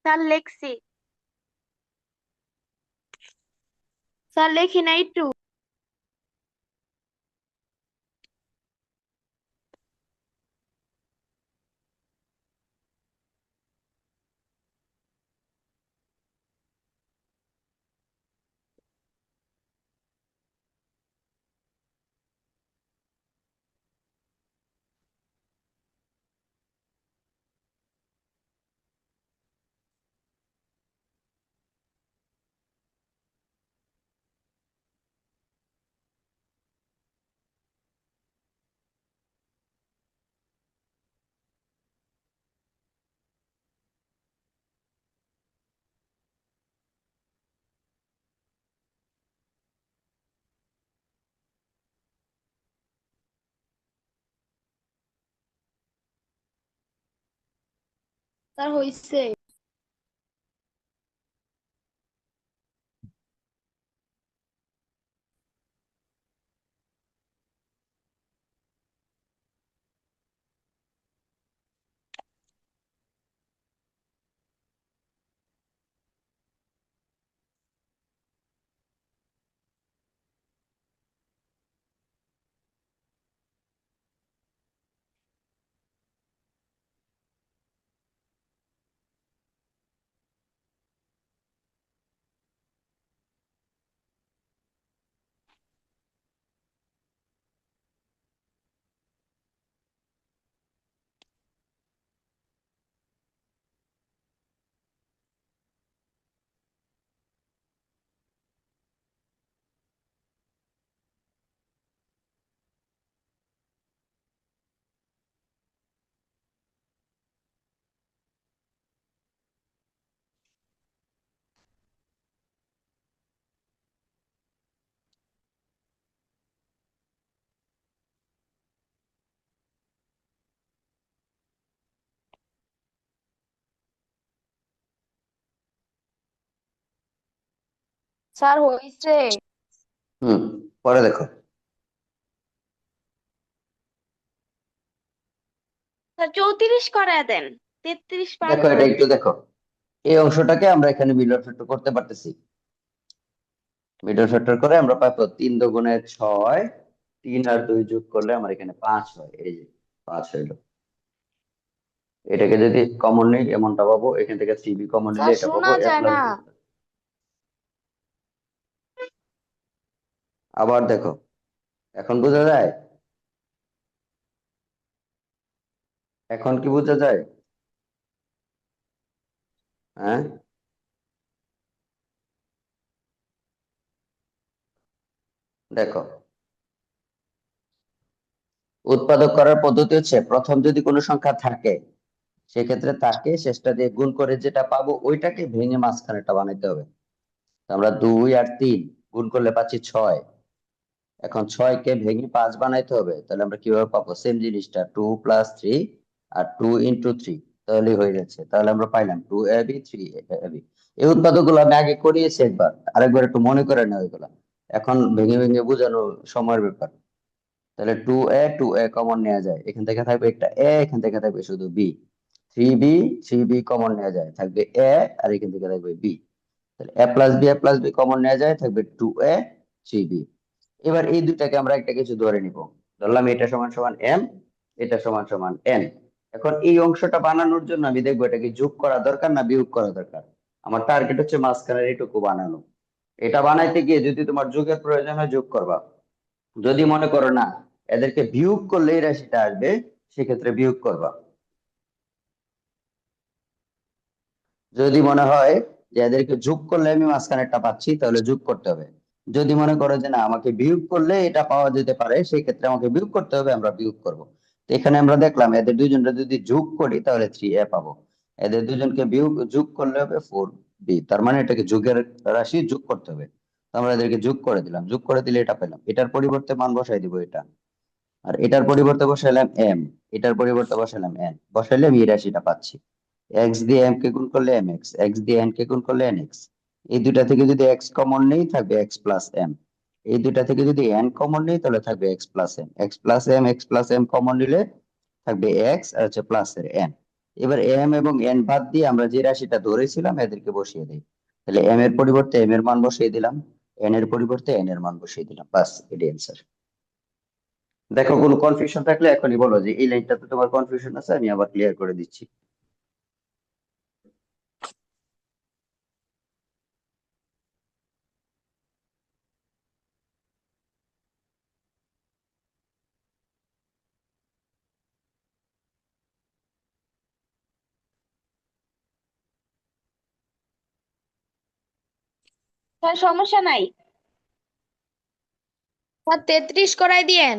স্যার লেখছি। স্যার লেখি নাই একটু। স্যার হইছে। স্যার হইছে। হুম, পরে দেখো। স্যার 34 করায় দেন। 33 দেখো, পারবো এটা না। একটু দেখো। এই অংশটাকে আমরা এখানে মিডল ফ্যাক্টর করতে পারতেছি। মিডল ফ্যাক্টর করে আমরা পাবো 3 × 2 = 6, 3 আর 2 যোগ করলে আমার এখানে 5 হয়। এই যে 5 হইলো। এটাকে যদি কমন নেই এমনটা পাবো, এখান থেকে সিবি কমন নিলে স্যার এটা পাবো শোনা এ যায় প্লাস না। বি। আবার দেখো, এখন বোঝা যায়? এখন কি বোঝা যায়? হ্যাঁ, দেখো, উৎপাদক করার পদ্ধতি হচ্ছে প্রথম যদি কোনো সংখ্যা থাকে সেক্ষেত্রে তাকে শেষটা দিয়ে গুণ করে যেটা পাবো ওইটাকে ভেঙে মাঝখানেটা বানাইতে হবে। তো আমরা 2 আর 3 গুণ করলে পাচ্ছি 6। এখন 6 কে ভেঙে 5 বানাইতে হবে, তাহলে আমরা কিভাবে পাবো? সেম জিনিসটা 2 + 3 আর 2 × 3, তাহলে হয়ে যাচ্ছে। তাহলে আমরা পাইলাম 2ab 3ab। এই উৎপাদক গুলো আমি আগে করিয়েছি একবার, আরেকবার একটু মনে করে নেওয়া এগুলো। এখন ভেঙে ভেঙে বোঝানো সময়ের ব্যাপার। তাহলে 2a কমন নেওয়া যায়, এখান থেকে থাকবে একটা a, এখান থেকে থাকবে শুধু b। 3b কমন নেওয়া যায়, থাকবে a, আর এখান থেকে থাকবে b। তাহলে a+b কমন নেওয়া যায়, থাকবে 2a 3b। এবার এই দুটাকে আমরা একটা কিছু ধরে নিব। ধরলাম এটা সমান সমান m, এটা সমান সমান n। এখন এই অংশটা বানানোর জন্য আমি দেখবো এটা কি যোগ করা দরকার না বিয়োগ করা দরকার। আমার টার্গেট হচ্ছে মাঝখানের এটুকু বানানো। এটা বানাইতে গিয়ে যদি তোমার যোগের প্রয়োজন হয় যোগ করবা, যদি মনে করো না এদেরকে বিয়োগ করলে এই রাশিটা আসবে, সেক্ষেত্রে বিয়োগ করবা। যদি মনে হয় যে এদেরকে যোগ করলে আমি মাঝখানেরটা পাচ্ছি, তাহলে যোগ করতে হবে। যদি মনে করো যে না আমাকে বিয়োগ করলে এটা পাওয়া যেতে পারে, সেই ক্ষেত্রে আমাকে বিয়োগ করতে হবে, আমরা বিয়োগ করব। তো এখানে আমরা দেখলাম এদের দুইজনকে যদি যোগ করি তাহলে 3a পাবো, এদের দুজনকে বিয়োগ যোগ করলে হবে 4b, তার মানে এটাকে যোগের রাশি যোগ করতে হবে। তো আমরা এদেরকে যোগ করে দিলাম, যোগ করে দিলে এটা পেলাম, এটার পরিবর্তে মান বসাই দিব এটা, আর এটার পরিবর্তে বসাইলাম m, এটার পরিবর্তে বসাইলাম n, বসাইলে আমি এই রাশিটা পাচ্ছি। এক্স দিয়ে এম কে গুণ করলে এম এক্স, এক্স দিয়ে এন কে গুণ করলে এন এক্স। এই দুইটা থেকে যদি এক্স কমন নেই থাকবে এক্স প্লাস এম, এই দুইটা থেকে যদি এন কমন নেই তাহলে থাকবে X plus M, X plus M, X plus M common নিলে থাকবে এক্স আর হচ্ছে প্লাস এর এন। এবার এম এবং এন বাদ দিয়ে আমরা যে রাশিটা ধরেছিলাম এদেরকে বসিয়ে দিই, তাহলে এম এর পরিবর্তে এম এর মান বসিয়ে দিলাম, এন এর পরিবর্তে এন এর মান বসিয়ে দিলাম, বাস এটাই অ্যান্সার। দেখো কোনো কনফিউশন থাকলে এখনই বলো যে এই লাইনটাতে তোমার কনফিউশন আছে, আমি আবার ক্লিয়ার করে দিচ্ছি। স্যার সমস্যা নাই। স্যার 33 করাই দিয়েন।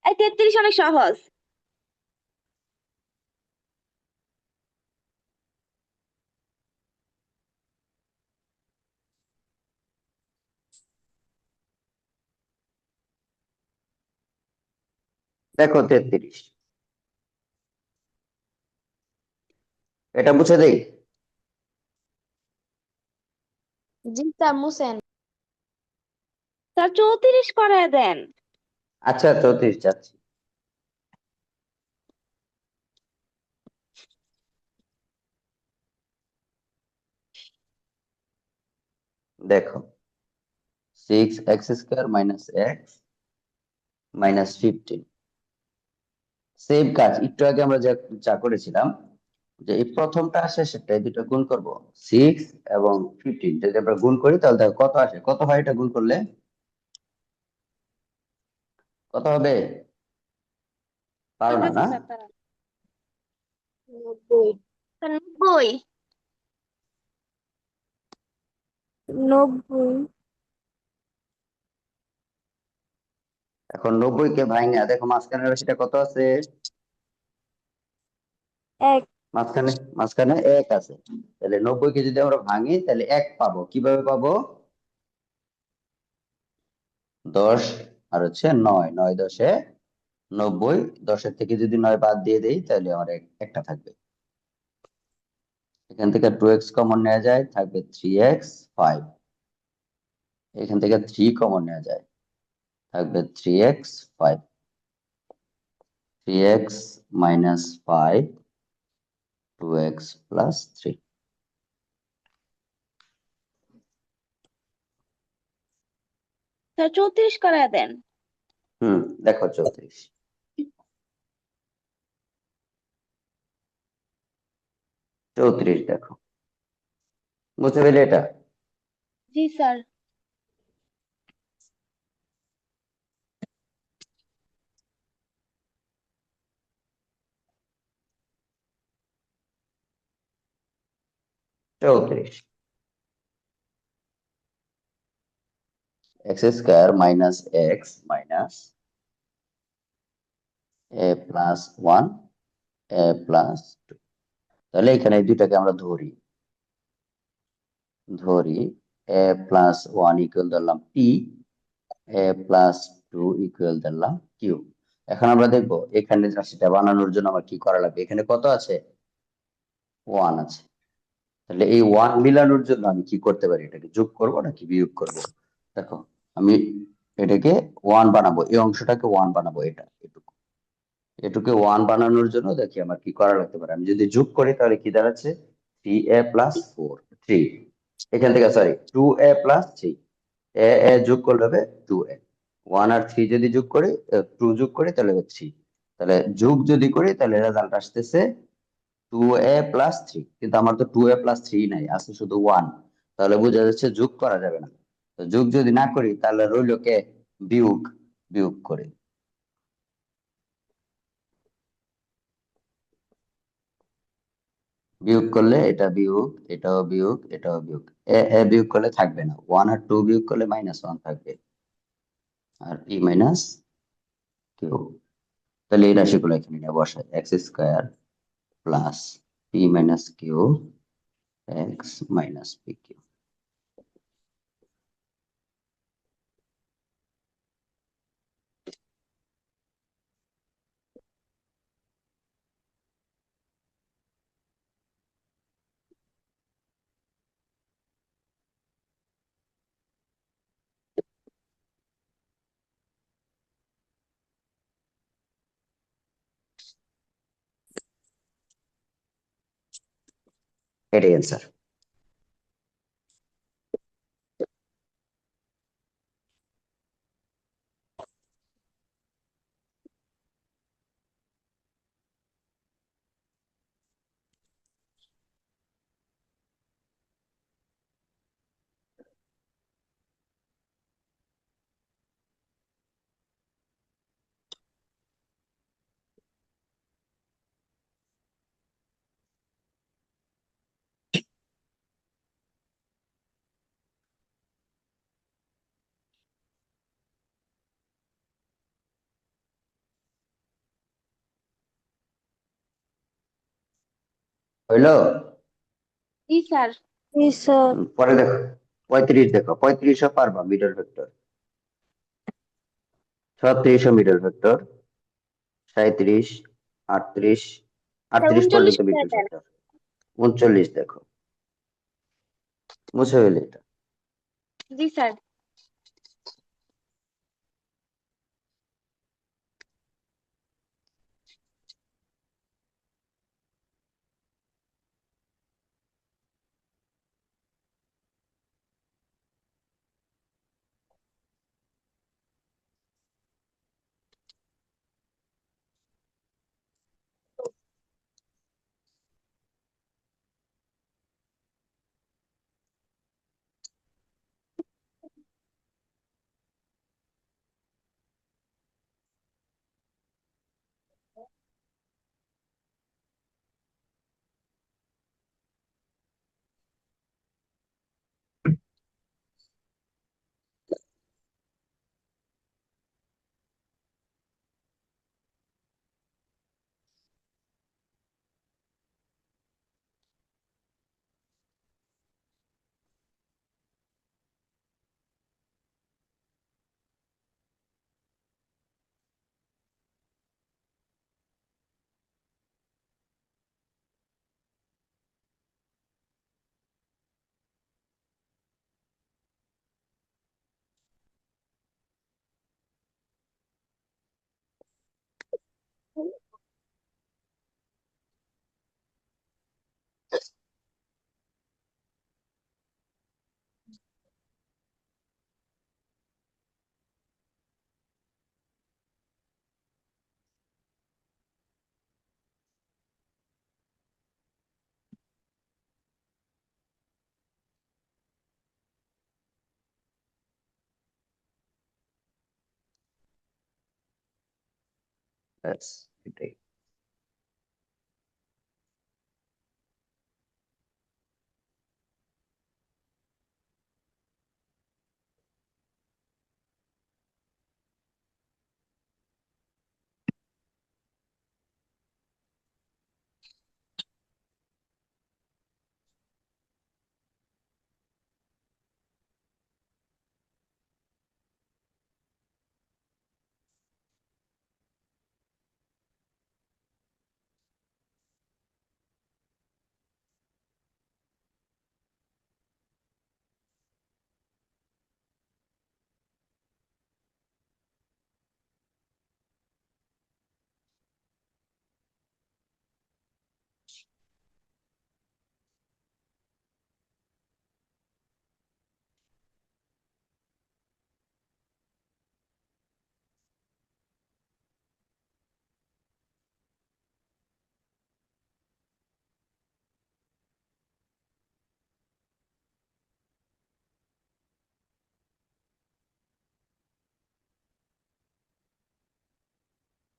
এই 33 অনেক সহজ। দেখো 33, এটা মুছে দেই। জি স্যার মুছেন। স্যার 34 করায় দেন। আচ্ছা 34 যাচ্ছি। দেখো 6x² minus x minus 15, same কাজ একটু আগে আমরা যা যা করেছিলাম, যে এই প্রথমটা আসে সেটা এই দুটো গুণ করব, 6 এবং 15 যদি আমরা গুণ করি তাহলে দেখো কত আসে, কত হয় এটা গুণ করলে, কত হবে? পারো ঠিক না আছে না? স্যার, দাঁড়ান। 90। স্যার 90। 90। এখন 90 কে ভাঙা দেখো মাঝখানে রাশিটা কত আছে, 1। মাঝখানে মাঝখানে এক আছে, তাহলে 90 কে যদি আমরা ভাঙি তাহলে এক পাবো, কিভাবে পাবো? 10 আর হচ্ছে 9, 9 10 90, 10-এর থেকে যদি 9 বাদ দিয়ে দেই তাহলে আমার একটা থাকবে। এখান থেকে 2x কমন নেওয়া যায়, থাকবে 3x 5, এখান থেকে 3 কমন নেওয়া যায়, থাকবে 3x 5, 3x minus 5, 2x plus 3। Sir 34 করায় দেন। দেখো 34, 34 দেখো, বুঝতে পেলে এটা? জি sir. 34, x² minus x minus a plus 1 a plus 2, তাহলে এখানে এই দুইটাকে আমরা ধরি, এ প্লাস 1 ইকুয়াল ধরলাম পি, এ প্লাস 2 ইকুয়াল ধরলাম কিউ। এখন আমরা দেখবো এখানে রাশিটা বানানোর জন্য আমার কি করা লাগবে, এখানে কত আছে? 1 আছে, তাহলে এই 1 মিলানোর জন্য আমি কি করতে পারি, এটাকে যোগ করব নাকি বিয়োগ করব? দেখো আমি এটাকে 1 বানাবো, এই অংশটাকে 1 বানাবো, এটা এটুকু, এটুকে 1 বানানোর জন্য দেখি আমার কি করা লাগতে পারে। আমি যদি যোগ করি তাহলে কি দাঁড়াচ্ছে, 3a প্লাস 4 3, এখান থেকে সরি 2a প্লাস 3, এ এ যোগ করলে হবে 2a, 1 আর 3 যদি যোগ করি 2 যোগ করি তাহলে হবে 3, তাহলে যোগ যদি করি তাহলে রেজাল্ট আসতেছে 2a+3, কিন্তু আমার তো 2a+3 নাই, আছে শুধু 1। তাহলে বোঝা যাচ্ছে যোগ করা যাবে না। তো যোগ যদি না করি তাহলে রইল কে? বিয়োগ। বিয়োগ করি। বিয়োগ করলে এটা বিয়োগ, এটাও বিয়োগ, এটাও বিয়োগ। এ এ বিয়োগ করলে থাকবে না, 1 আর 2 বিয়োগ করলে -1 থাকবে। আর p - q। তাহলে এই রাশিগুলো এখানে নিয়ে বসাই, x² প্লাস p - q x - pq। এটাই অ্যান্সার। হইলো? জি স্যার। জি স্যার। পরে দেখো, 35 দেখো, 35ও পারবা মিডল ভেক্টর। 36ও মিডল ভেক্টর। 37, 38, স্যার 38 39 পর্যন্ত করে মিডল দেন। ভেক্টর। 39 দেখো, মুছে হইলে এটা। জি স্যার। ব্যাস, এটাই।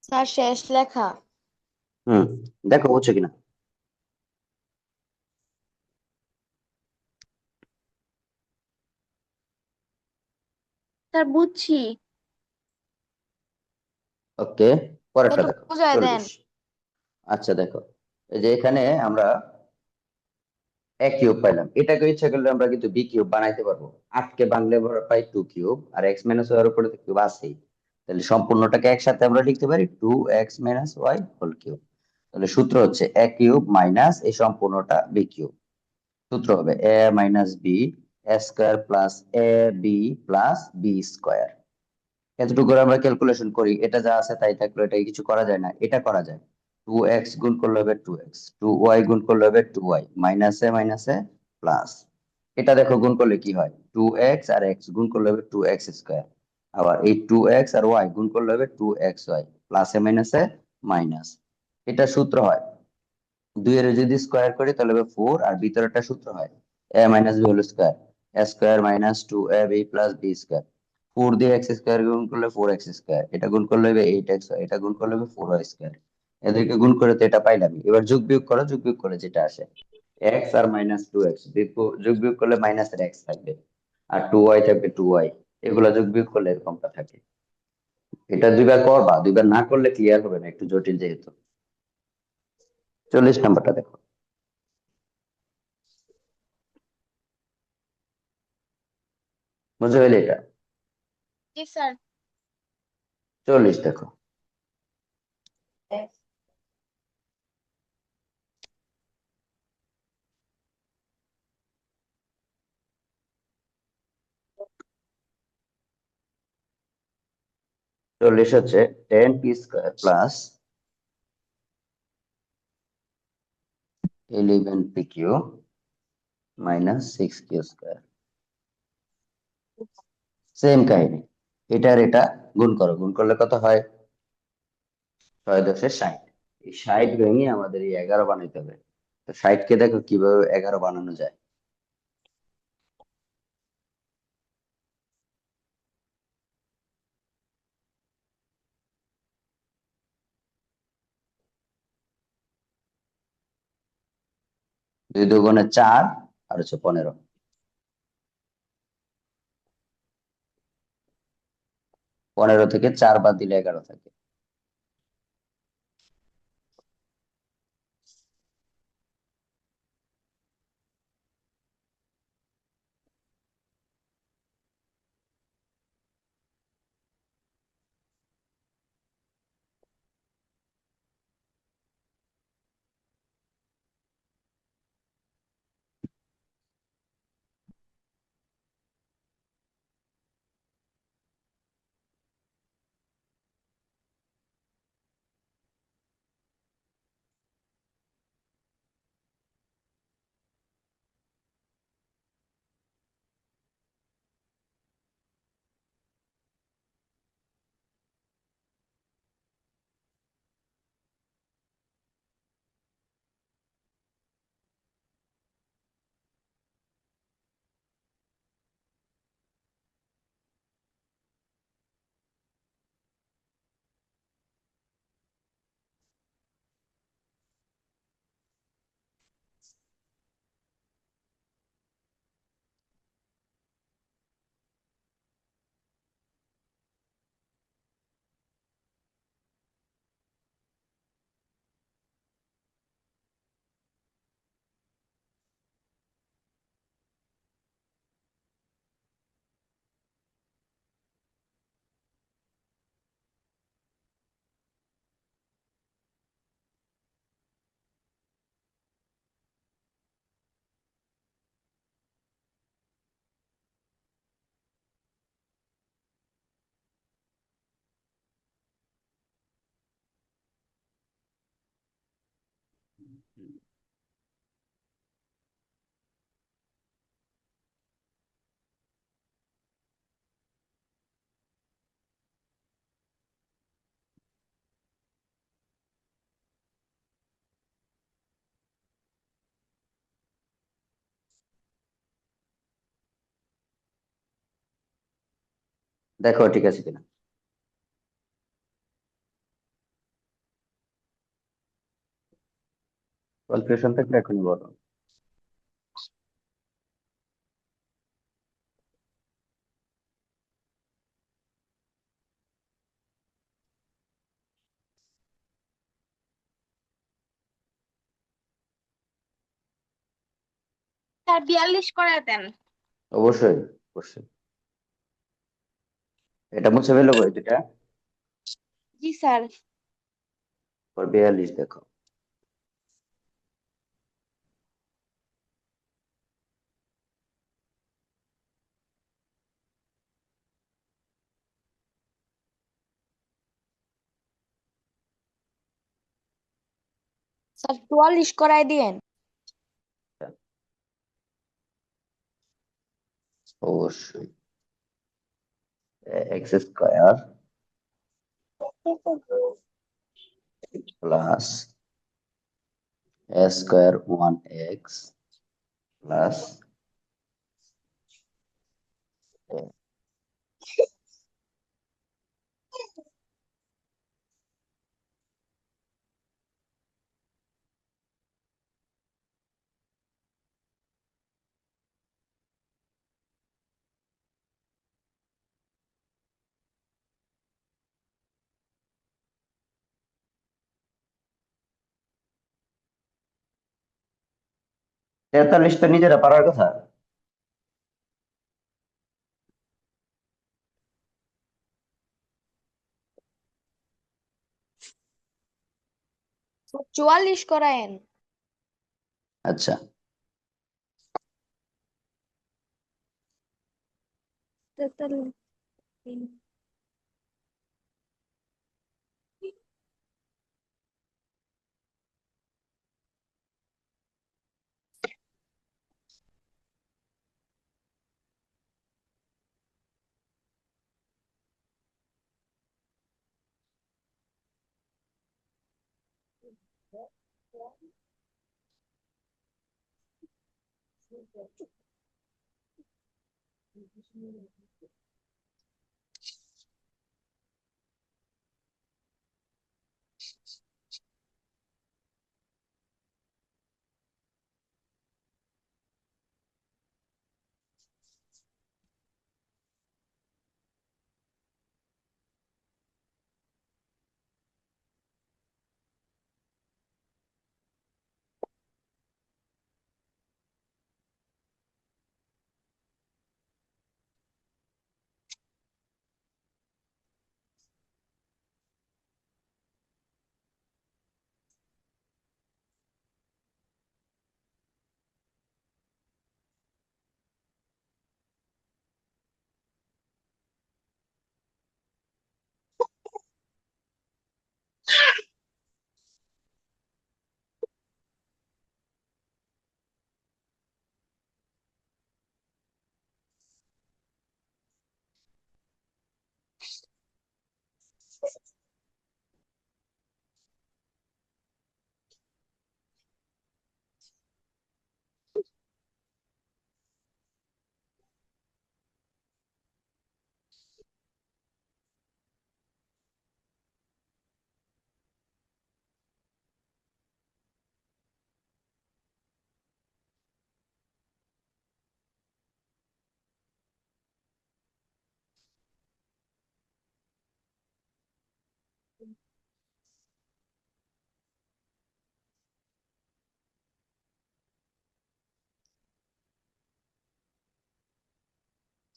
স্যার শেষ লেখা। হুম, দেখো বুঝছো কিনা। স্যার বুঝছি। ওকে, পরেরটা একটু দেখো। বুঝায় দেন। 40। আচ্ছা দেখো, এই যে এখানে আমরা এ কিউব পাইলাম, এটাকে ইচ্ছা করলে আমরা কিন্তু বি কিউব বানাইতে পারবো। 8 কে ভাঙলে আমরা পাই 2 কিউব, আর এক্স মাইনাস ওয়াই এর উপরে তো কিউব আছেই। তাহলে সম্পূর্ণটাকে একসাথে আমরা লিখতে পারি 2x - y হোল কিউব। তাহলে সূত্র হচ্ছে এ কিউব মাইনাস এই সম্পূর্ণটা বি কিউব। সূত্র হবে A minus B square plus A B plus B square. এতটুকু করে আমরা ক্যালকুলেশন করি, এটা যা আছে তাই থাকলো, এটা কিছু করা যায় না, এটা করা যায়। 2x গুণ করলে হবে 2x, 2y গুণ করলে হবে 2y, মাইনাসে প্লাস। এটা দেখো গুণ করলে কি হয়, 2x আর x গুণ করলে হবে 2x স্কোয়ার। আবার এই 2x আর y গুণ করলে হবে 2xy, প্লাসে মাইনাসে মাইনাস। এটা সূত্র হয়, 2 এর যদি স্কোয়ার করি তাহলে হবে 4, আর ভিতরেটা সূত্র হয় a minus B whole square, A square minus 2ab plus B square. 4 দিয়ে এক্স স্কোয়ার গুণ করলে 4x স্কোয়ার, এটা গুণ করলে হবে 8x, এটা গুণ করলে হবে 4y স্কোয়ার। এদেরকে গুণ করে তো এটা পাইলাম, এবার যোগ বিয়োগ করো, যোগ বিয়োগ করে যেটা আসে x আর মাইনাস 2x, যোগ বিয়োগ করলে মাইনাসের x থাকবে, আর 2y থাকবে 2y। এগুলা যোগ বিয়োগ করলে এরকমটা থাকে। এটা দুইবার করবা, দুইবার না করলে ক্লিয়ার হবে না, একটু জটিল যেহেতু। 40 নম্বরটা দেখো, বুঝতে পেলে এটা। জি স্যার। 40 দেখো, 40 হচ্ছে 10p² plus 11pq minus 6q²। Same কাহিনী, এটা আর এটা গুণ করো, গুণ করলে কত হয়, 6×10=60। এই 60 ভেঙে আমাদের এই 11 বানাইতে হবে। তো 60 কে দেখো কিভাবে 11 বানানো যায়। দুই দুগুণে 4, আর হচ্ছে 15। 15 থেকে 4 বাদ দিলে 11 থাকে। দেখো ঠিক আছে কিনা। ক্যালকুলেশন থাকলে এখনই বলো। স্যার 42 করে দেন। অবশ্যই, অবশ্যই। এটা মুছে ফেলো এই দুটা। জি স্যার। 42 দেখো। স্যার 44 করায় দিয়েন। অবশ্যই। এক্স স্কোয়ার প্লাস এ স্কোয়ার 1x প্লাস তেতাল্লিশটা নিজেরা পারার কথা। স্যার 44 করায়েন। আচ্ছা,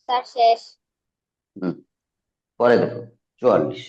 স্যার শেষ। হুম, পরে দেখো 44।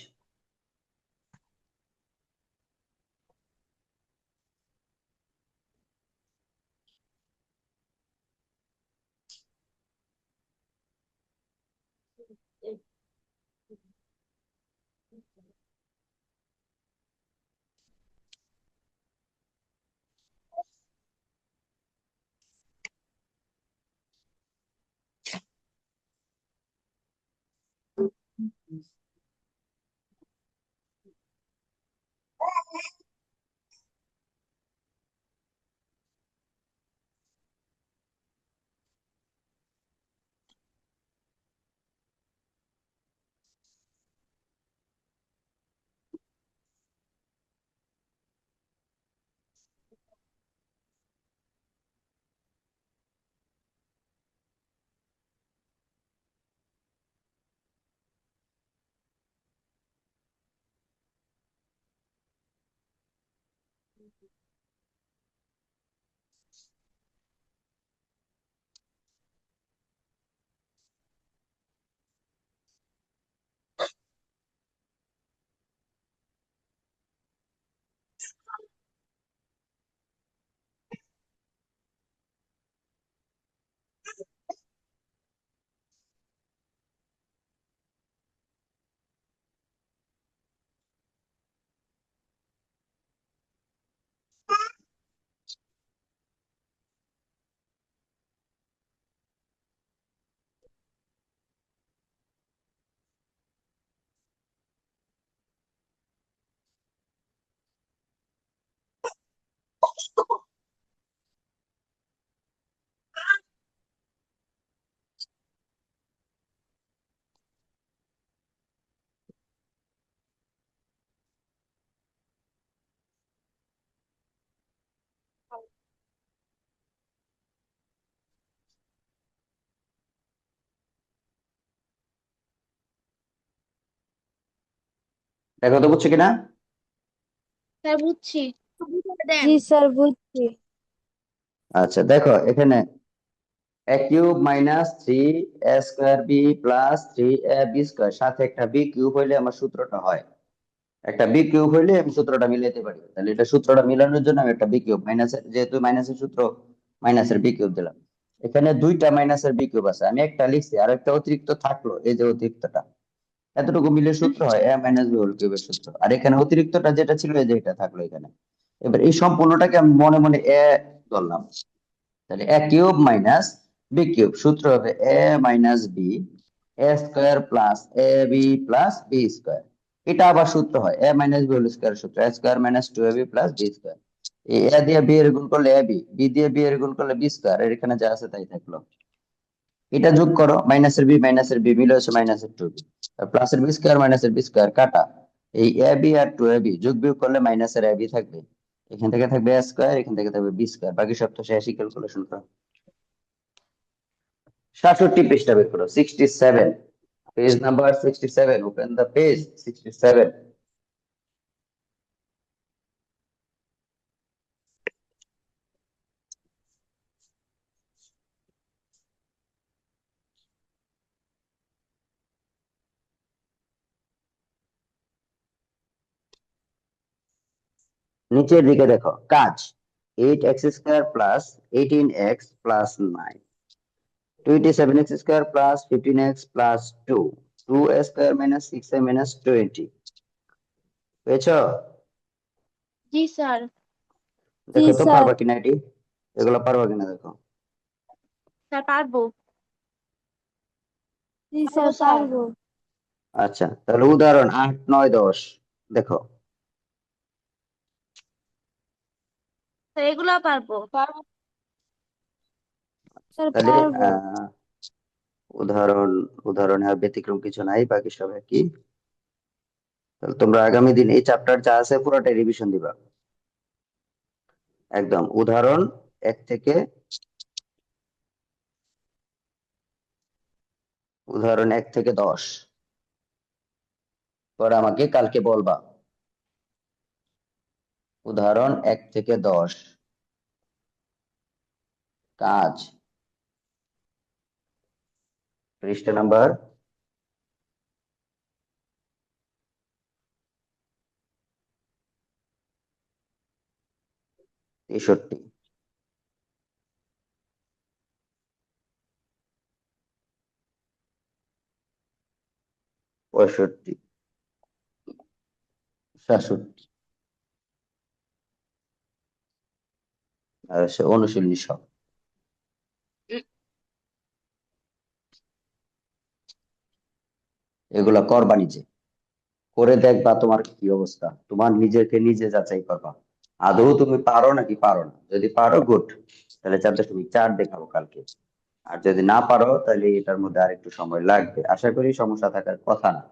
দেখো তো বুঝছো কিনা? স্যার বুঝছি। জি স্যার বুঝছি। আচ্ছা দেখো এখানে a cube minus 3a² b plus 3ab square সাথে একটা b কিউব হইলে আমার সূত্রটা হয়। একটা বি কিউব হইলে আমি সূত্রটা মিলাইতে পারি। তাহলে এটা সূত্রটা মিলানোর জন্য আমি একটা বি কিউব মাইনাসের, যেহেতু মাইনাসের সূত্র, মাইনাসের বি কিউব দিলাম। এখানে দুইটা মাইনাসের বি কিউব আছে, আমি একটা লিখছি আর একটা অতিরিক্ত থাকলো, এই যে অতিরিক্তটা, এতটুকু মিলে সূত্র হয় a মাইনাস বি হোল কিউবের সূত্র। আর এখানে অতিরিক্তটা যেটা ছিল এই যে এটা থাকলো এখানে। এবার এই সম্পূর্ণটাকে আমি মনে মনে এ ধরলাম। তাহলে a cube minus B cube সূত্র হবে a minus b a square plus A B plus B square. এটা আবার সূত্র হয় a minus B whole square সূত্র a square minus 2ab plus B square. এই a দিয়ে b এর গুণ করলে ab, b দিয়ে b এর গুণ করলে বি স্কয়ার, এর এখানে যা আছে তাই থাকলো। এটা যোগ করো, মাইনাসের বি মিলে হচ্ছে মাইনাসের 2b, আর প্লাসের বি স্কয়ার মাইনাসের বি স্কয়ার কাটা, এই ab আর 2ab যোগ বিয়োগ করলে মাইনাসের ab থাকবে, এখান থেকে থাকবে a স্কয়ার, এখান থেকে থাকবে বি স্কয়ার, বাকি সব তো শেষই, ক্যালকুলেশন করো। 67 পৃষ্ঠা বের করো, 67, page number 67, open the page 67। নিচের দিকে দেখো কাজ, 8x² plus 18x plus 9, 27x square plus 15x plus 2, 2a square minus 6a minus 20। পেয়েছো? জি স্যার। দেখো তো স্যার। পারবা কিনা এটি, এগুলো পারবা কিনা দেখো। স্যার পারবো। জি স্যার পারবো। আচ্ছা তাহলে উদাহরণ 8, 9, 10 দেখো। স্যার এগুলা পারবো। স্যার তাহলে পারবো। উদাহরণে আর ব্যতিক্রম কিছু নাই, বাকি সব একই। তাহলে তোমরা আগামী দিন এই চ্যাপ্টার যা আছে পুরোটা রিভিশন দিবা একদম। উদাহরণ 1 থেকে 10 পরে আমাকে কালকে বলবা। উদাহরণ 1 থেকে 10 কাজ, পৃষ্ঠা নাম্বার 63, 65, 67 আর হচ্ছে অনুশীলনী সব। এগুলা করবা নিজে, করে দেখবা তোমার কি অবস্থা, তোমার নিজেকে নিজে যাচাই করবা আদৌ তুমি পারো নাকি পারো না। যদি পারো গুড, তাহলে 4.4 দেখাবো কালকে। আর যদি না পারো তাহলে এটার মধ্যে আর একটু সময় লাগবে, আশা করি সমস্যা থাকার কথা না।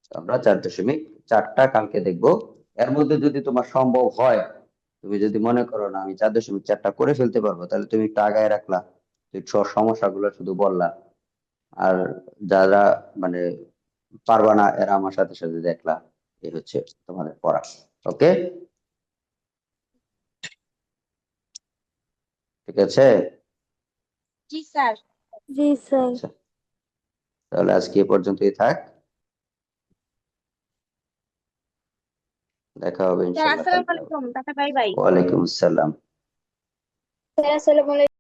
তো আমরা 4.4টা কালকে দেখবো। এর মধ্যে যদি তোমার সম্ভব হয়, তুমি যদি মনে করো না আমি 4.4টা করে ফেলতে পারবো, তাহলে তুমি একটু আগায় রাখলা, তুই সমস্যাগুলো শুধু বললা। আর যারা মানে পারবা না এরা আমার সাথে সাথে দেখলা, এই হচ্ছে তোমাদের পড়া। ওকে। ঠিক আছে? জি স্যার। জি স্যার। আচ্ছা, তাহলে আজকে এ পর্যন্তই থাক। দেখা হবে স্যার ইনশাল্লাহ আসসালামু কালকে আবার। আলাইকুম, টাটা, বাই বাই। ওয়ালাইকুম আসসালাম। স্যার আসসালামু আলাইকুম।